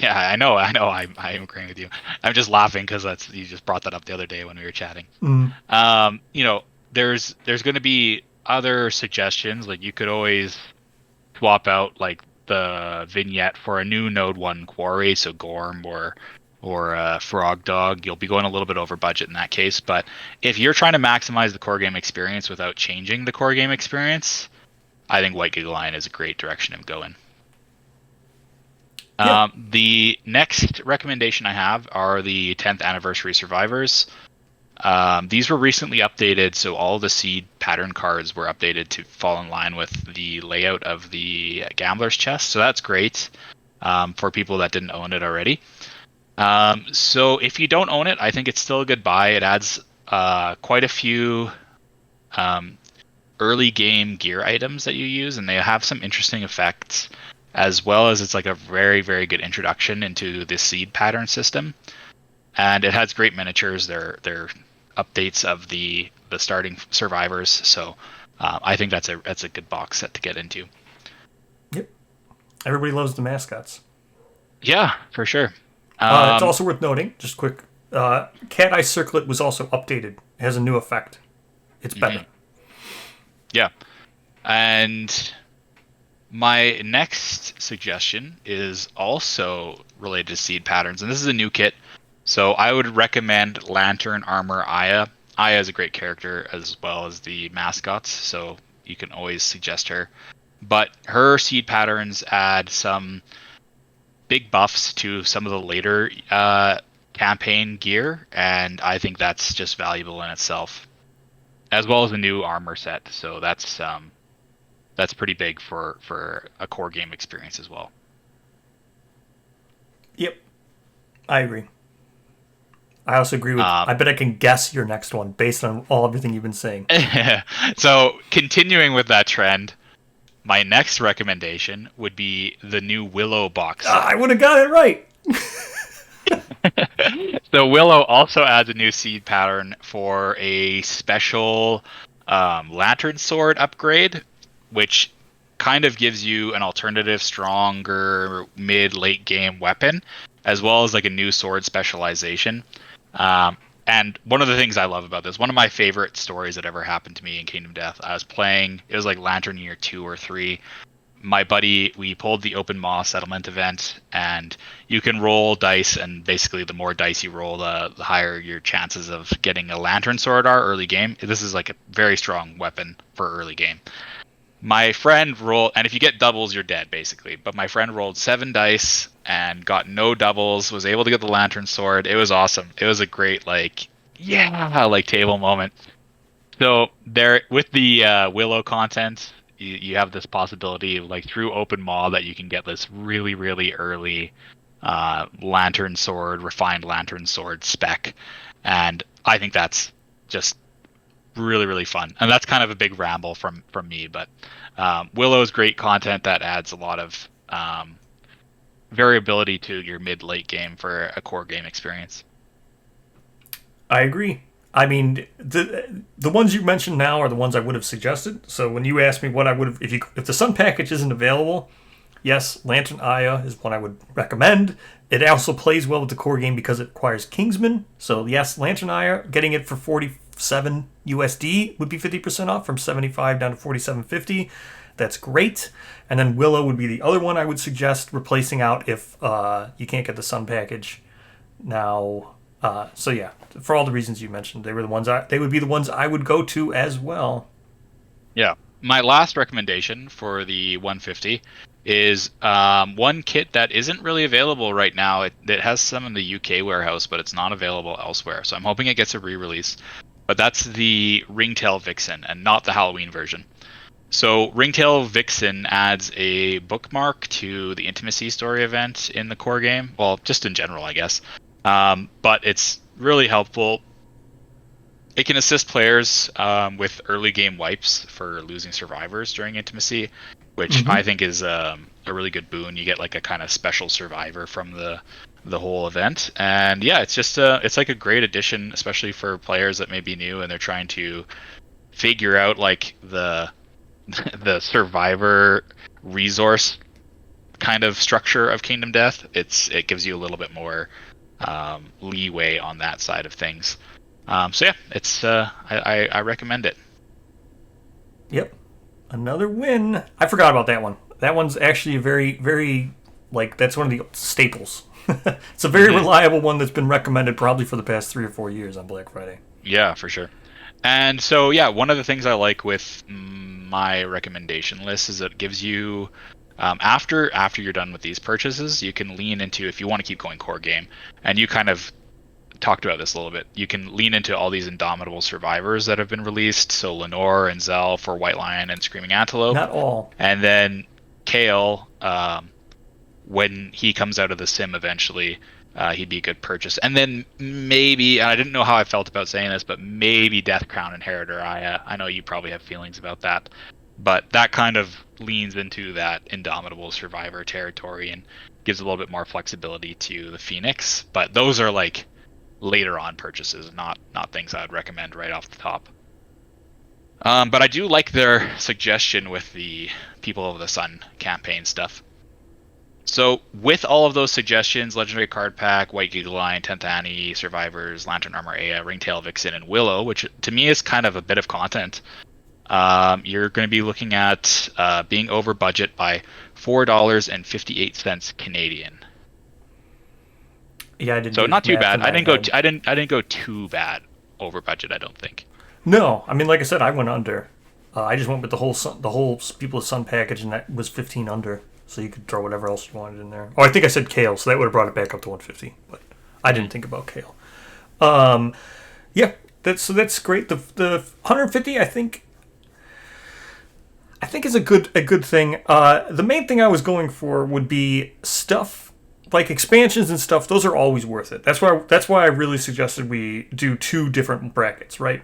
Yeah, I know. I am agreeing with you. I'm just laughing because that's you just brought that up the other day when we were chatting. Mm. You know, there's going to be other suggestions. Like you could always swap out like the vignette for a new Node One quarry, so Gorm or Frog Dog. You'll be going a little bit over budget in that case. But if you're trying to maximize the core game experience without changing the core game experience, I think White Giggle Lion is a great direction to go in. Yeah. The next recommendation I have are the 10th anniversary survivors. These were recently updated, so all the seed pattern cards were updated to fall in line with the layout of the gambler's chest. So that's great for people that didn't own it already. So if you don't own it, I think it's still a good buy. It adds quite a few um, early game gear items that you use, and they have some interesting effects, as well as it's like a very, very good introduction into this seed pattern system. And it has great miniatures. They're updates of the starting survivors. So I think that's a good box set to get into. Yep. Everybody loves the mascots. Yeah, for sure. It's Um, also worth noting, just quick, Cat Eye Circlet was also updated. It has a new effect. It's better. mhm, yeah, and my next suggestion is also related to seed patterns, and this is a new kit. So I would recommend Lantern Armor Aya. Aya is a great character as well as the mascots, so you can always suggest her. But her seed patterns add some big buffs to some of the later campaign gear, and I think that's just valuable in itself, as well as a new armor set. So that's pretty big for a core game experience as well. Yep. I agree. I also agree with. Um, I bet I can guess your next one based on everything you've been saying. so continuing with that trend, my next recommendation would be the new Willow box I set. would have got it right. So Willow also adds a new seed pattern for a special lantern sword upgrade, which kind of gives you an alternative, stronger mid late game weapon, as well as like a new sword specialization. Um, and one of the things I love about this, one of my favorite stories that ever happened to me in Kingdom Death, I was playing, it was like Lantern Year 2 or 3. My buddy, we pulled the open maw settlement event, and you can roll dice, and basically the more dice you roll, the higher your chances of getting a lantern sword are early game. This is like a very strong weapon for early game. My friend rolled, and if you get doubles, you're dead basically. But my friend rolled 7 dice and got no doubles, was able to get the lantern sword. It was awesome. It was a great like yeah like table moment. So there with the Willow content, you have this possibility of like through open maw that you can get this really really early lantern sword, refined lantern sword spec, and I think that's just really really fun. And that's kind of a big ramble from me, but Willow's great content that adds a lot of variability to your mid late game for a core game experience. I agree. I mean, the ones you mentioned now are the ones I would have suggested. So when you asked me what I would have, if the Sun package isn't available, yes, Lantern Aya is one I would recommend. It also plays well with the core game because it requires Kingsman. So yes, Lantern Aya, getting it for 47 USD would be 50% off from 75 down to 47.50. That's great. And then Willow would be the other one I would suggest replacing out if you can't get the Sun package now. So yeah, for all the reasons you mentioned, they would be the ones I would go to as well. Yeah. My last recommendation for the 150 is one kit that isn't really available right now. It has some in the UK warehouse, but it's not available elsewhere. So I'm hoping it gets a re-release. But that's the Ringtail Vixen and not the Halloween version. So Ringtail Vixen adds a bookmark to the Intimacy Story event in the core game. Well, just in general, I guess. But it's really helpful. It can assist players with early game wipes for losing survivors during Intimacy, which Mm-hmm. I think is a really good boon. You get like a kind of special survivor from the whole event, and yeah, it's like a great addition, especially for players that may be new and they're trying to figure out like the the survivor resource kind of structure of Kingdom Death. It gives you a little bit more leeway on that side of things. So yeah, it's I recommend it. Yep. Another win. I forgot about that one. That one's actually a very, very, like, that's one of the staples. It's a very Hmm. reliable one that's been recommended probably for the past 3 or 4 years on Black Friday. Yeah, for sure. And so yeah, one of the things I like with my recommendation list is it gives you after you're done with these purchases, you can lean into if you want to keep going core game, and you kind of talked about this a little bit. You can lean into all these indomitable survivors that have been released, so Lenore and Zell for White Lion and Screaming Antelope, Not all. and then Kale when he comes out of the sim eventually. He'd be a good purchase, and then maybe and I didn't know how I felt about saying this, but maybe Death Crown Inheritor. I know you probably have feelings about that, but that kind of leans into that indomitable survivor territory and gives a little bit more flexibility to the Phoenix. But those are like later on purchases, not things I would recommend right off the top. But I do like their suggestion with the People of the Sun campaign stuff. So with all of those suggestions, Legendary Card Pack, White Giga Lion, 10th Annie, Survivors, Lantern Armor Aya, Ringtail Vixen, and Willow, which to me is kind of a bit of content, you're going to be looking at being over budget by $4.58 Canadian. Yeah, I didn't So do the not too math bad. in my head. I didn't go too bad over budget. I don't think. No, I mean, like I said, I went under. I just went with the whole People of Sun package, and that was 15 under. So you could throw whatever else you wanted in there. Oh, I think I said kale, so that would have brought it back up to 150. But I didn't think about kale. Yeah, that's great. The 150, I think is a good thing. The main thing I was going for would be stuff like expansions and stuff. Those are always worth it. That's why I really suggested we do two different brackets, right?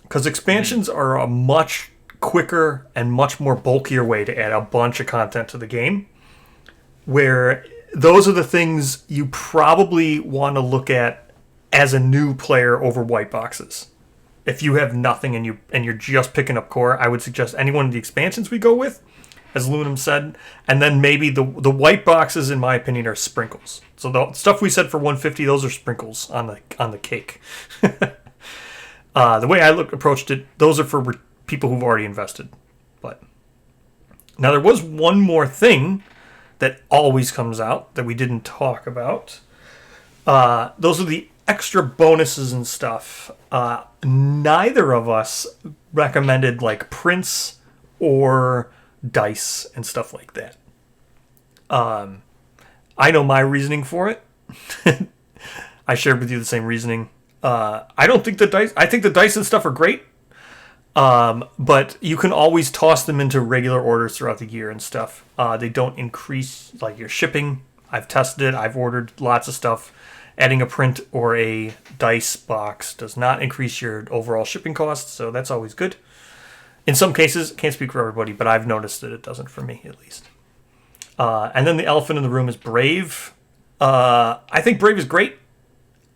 Because Hmm. expansions are a much quicker and much more bulkier way to add a bunch of content to the game. Where those are the things you probably want to look at as a new player over white boxes. If you have nothing and you're just picking up core, I would suggest any one of the expansions we go with, as Lunam said, and then maybe the white boxes, in my opinion, are sprinkles. So the stuff we said for 150, those are sprinkles on the cake. The way I approached it, those are for people who've already invested. But now there was one more thing that always comes out that we didn't talk about. Those are the extra bonuses and stuff. Neither of us recommended like prints or dice and stuff like that. I know my reasoning for it. I shared with you the same reasoning. I don't think the dice. I think the dice and stuff are great, but you can always toss them into regular orders throughout the year and stuff. They don't increase like your shipping. I've tested it. I've ordered lots of stuff. Adding a print or a dice box does not increase your overall shipping costs, so that's always good. In some cases, can't speak for everybody, but I've noticed that it doesn't for me at least. And then the elephant in the room is Brave. I think Brave is great,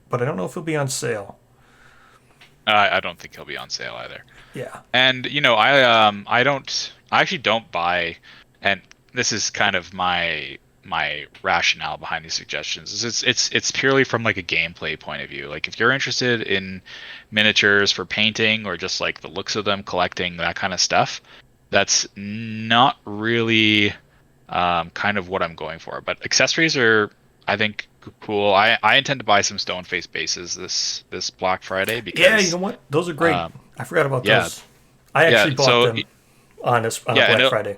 but I don't know if it'll be on sale. I don't think he'll be on sale either. Yeah. And I actually don't buy, and this is kind of my rationale behind these suggestions is it's purely from like a gameplay point of view. Like if you're interested in miniatures for painting or just like the looks of them, collecting that kind of stuff, that's not really kind of what I'm going for. But accessories are, I think, cool. I intend to buy some stone face bases this Black Friday Yeah, you because know what? Those are great. um, I forgot about yeah, those. I yeah. actually bought So them on a yeah, and Black Friday.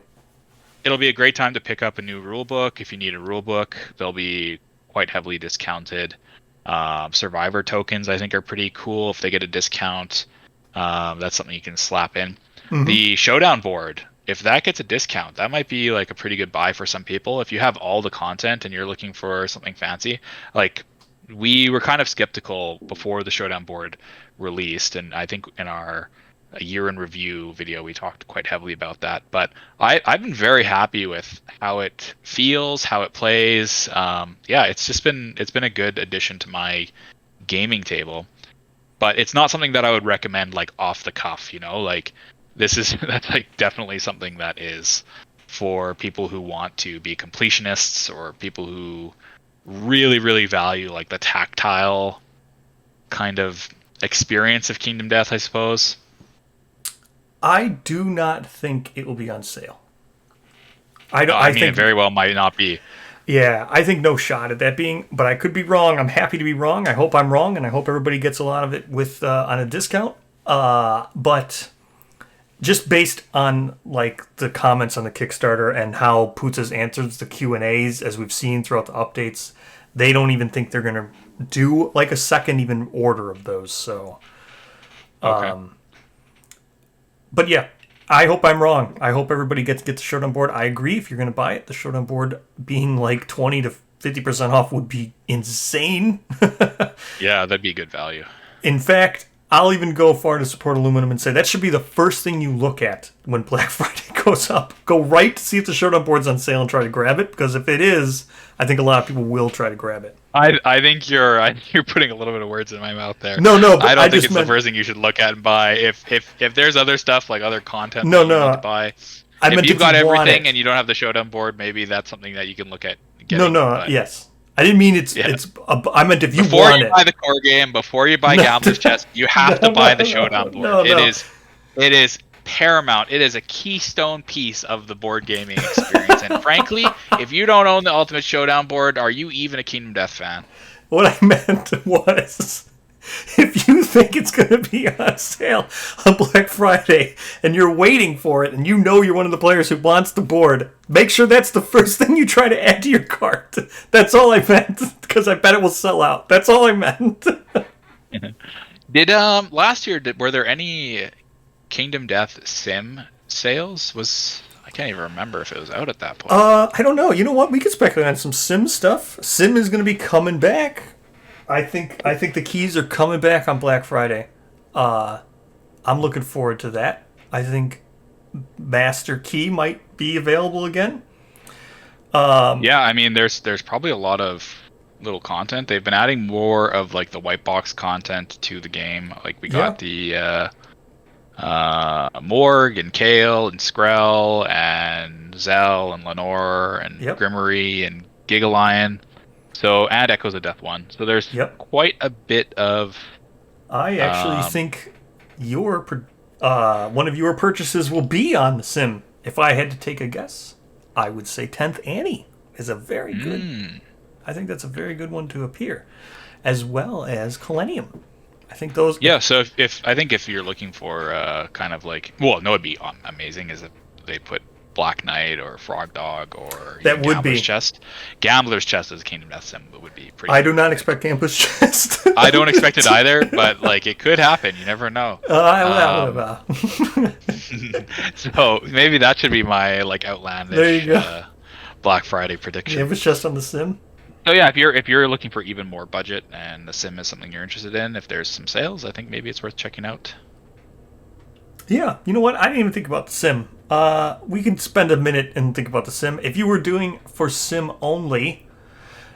it'll be a great time to pick up a new rule book if you need a rule book. They'll be quite heavily discounted. Survivor tokens, I think, are pretty cool if they get a discount. That's something you can slap in. Hmm. The showdown board, if that gets a discount, that might be like a pretty good buy for some people. If you have all the content and you're looking for something fancy, like we were kind of skeptical before the showdown board released, and I think in our a year in review video we talked quite heavily about that. But I've been very happy with how it feels, how it plays. Yeah, it's been a good addition to my gaming table, but it's not something that I would recommend like off the cuff. Like this is that's like definitely something that is. for people who want to be completionists or people who really, really value like the tactile kind of experience of Kingdom Death, I suppose. I do not think it will be on sale. I don't. I I mean, it think very well might not be. yeah. I think no shot at that being. But I could be wrong. I'm happy to be wrong. I hope I'm wrong, and I hope everybody gets a lot of it with on a discount. But just based on like the comments on the Kickstarter and how Putz answers the Q&As as we've seen throughout the updates, they don't even think they're gonna do like a second even order of those. So, Okay. but yeah, I hope I'm wrong. I hope everybody gets the Showdown board. I agree. If you're gonna buy it, the Showdown board being like 20 to 50% off would be insane. Yeah, that'd be good value. In fact, I'll even go far to support aluminum and say that should be the first thing you look at when Black Friday goes up. Go right to see if the Showdown board's on sale and try to grab it, because if it is, I think a lot of people will try to grab it. I think you're putting a little bit of words in my mouth there. No, no, I but I don't think just it's meant the first thing you should look at and buy. If there's other stuff like other content no, that you need to no. buy, I if meant you've if you got want everything it. and you don't have the Showdown board, maybe that's something that you can look at No, getting. no, But yes. I didn't mean it's yeah, it's. I meant if you before want you it. buy the core game, before you buy No, Gambler's Chest, you have to no, buy the no, Showdown board. no, no. It is paramount. It is a keystone piece of the board gaming experience. And frankly, if you don't own the Ultimate Showdown board, are you even a Kingdom Death fan? What I meant was, if you think it's going to be on sale on Black Friday and you're waiting for it and you know you're one of the players who wants the board, make sure that's the first thing you try to add to your cart. That's all I meant, because I bet it will sell out. That's all I meant. Did last year were there any Kingdom Death sim sales? Was I can't even remember if it was out at that point. I don't know. You know what? We could speculate on some Sim stuff. Sim is going to be coming back. I think the keys are coming back on Black Friday. I'm looking forward to that. I think Master Key might be available again. Yeah, I mean there's probably a lot of little content. They've been adding more of like the white box content to the game. Like we Yeah. got the Morg and Kale and Skrell and Zell and Lenore and Yep. Grimmery and Gigalion. So and Echoes of Death one. So there's Yep. quite a bit of I actually um, think one of your purchases will be on the Sim. If I had to take a guess, I would say 10th Annie is a very good. I think that's a very good one to appear, as well as Millennium. I think those. yeah. So if I think if you're looking for kind of like well, no, it'd be amazing is if they put Black Knight or Frog Dog or That even would Gambler's be. Chest. Gambler's Chest as a Kingdom Death sim would be pretty. I do cool, not I think. expect Gambler's Chest. I don't expect it either, but like it could happen. You never know. Well, So maybe that should be my like outlandish there you go. Black Friday prediction. Gambler's Chest on the Sim. So yeah, if you're looking for even more budget and the sim is something you're interested in, if there's some sales, I think maybe it's worth checking out. Yeah, you know what? I didn't even think about the Sim. We can spend a minute and think about the Sim. If you were doing for Sim only,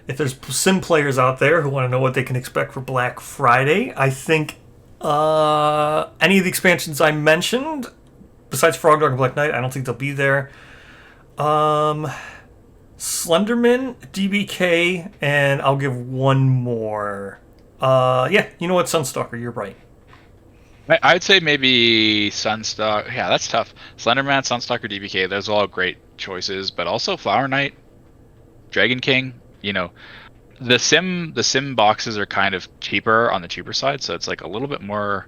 if there's Sim players out there who want to know what they can expect for Black Friday, I think any of the expansions I mentioned, besides Frog Dog and Black Knight, I don't think they'll be there. Slenderman, DBK, and I'll give one more. Yeah, you know what? Sunstalker, you're right. I'd say maybe Sunstalker. Yeah, that's tough. Slenderman, Sunstalker, DBK. Those are all great choices, but also Flower Knight, Dragon King. You know, the sim boxes are kind of cheaper on the cheaper side, so it's like a little bit more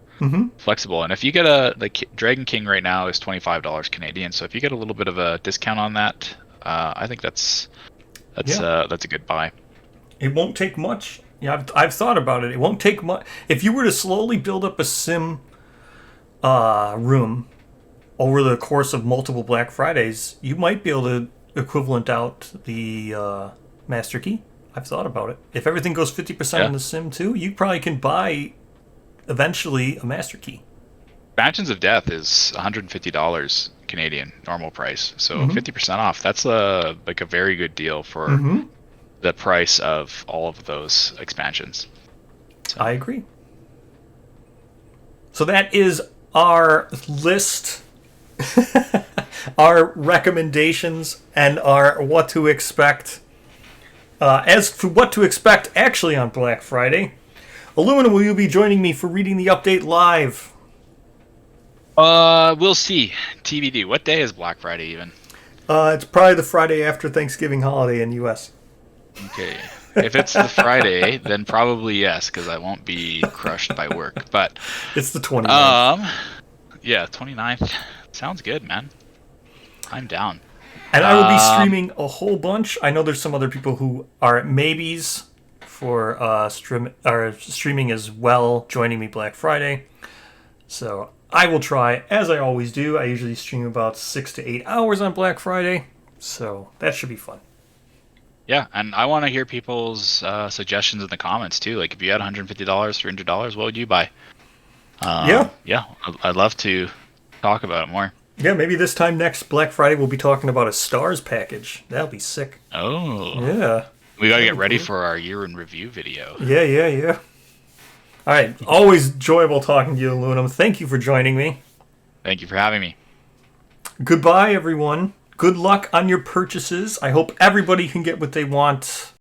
flexible. And if you get Dragon King right now is $25 Canadian, so if you get a little bit of a discount on that, I think that's Yeah. a good buy. It won't take much. Yeah, I've thought about it. It won't take much. If you were to slowly build up a sim room over the course of multiple Black Fridays, you might be able to equivalent out the Master Key. I've thought about it. If everything goes 50% Yeah. on the sim too, you probably can buy eventually a Master Key. Mansions of Death is $150 Canadian normal price, so 50% off. That's a very good deal for the price of all of those expansions. I agree. So that is our list. our recommendations and our what to expect. As for what to expect actually on Black Friday, Aluminum, will you be joining me for reading the update live? We'll see. TBD. What day is Black Friday even? It's probably the Friday after Thanksgiving holiday in the U.S. Okay. If it's the Friday, then probably yes, because I won't be crushed by work. But It's the 29th. um, yeah, 29th. Sounds good, man. I'm down. And I will be Um, streaming a whole bunch. I know there's some other people who are at maybes for streaming as well, joining me Black Friday. So I will try, as I always do. I usually stream about 6 to 8 hours on Black Friday. So that should be fun. yeah, and I want to hear people's suggestions in the comments too. Like, if you had $150, $300, what would you buy? Yeah. Yeah, I'd love to talk about it more. Yeah, maybe this time next Black Friday we'll be talking about a Stars package. That'll be sick. Oh, Yeah. we gotta get ready for our year in review video. Yeah. All right. Always enjoyable talking to you, Aluminum. Thank you for joining me. Thank you for having me. Goodbye, everyone. Good luck on your purchases. I hope everybody can get what they want.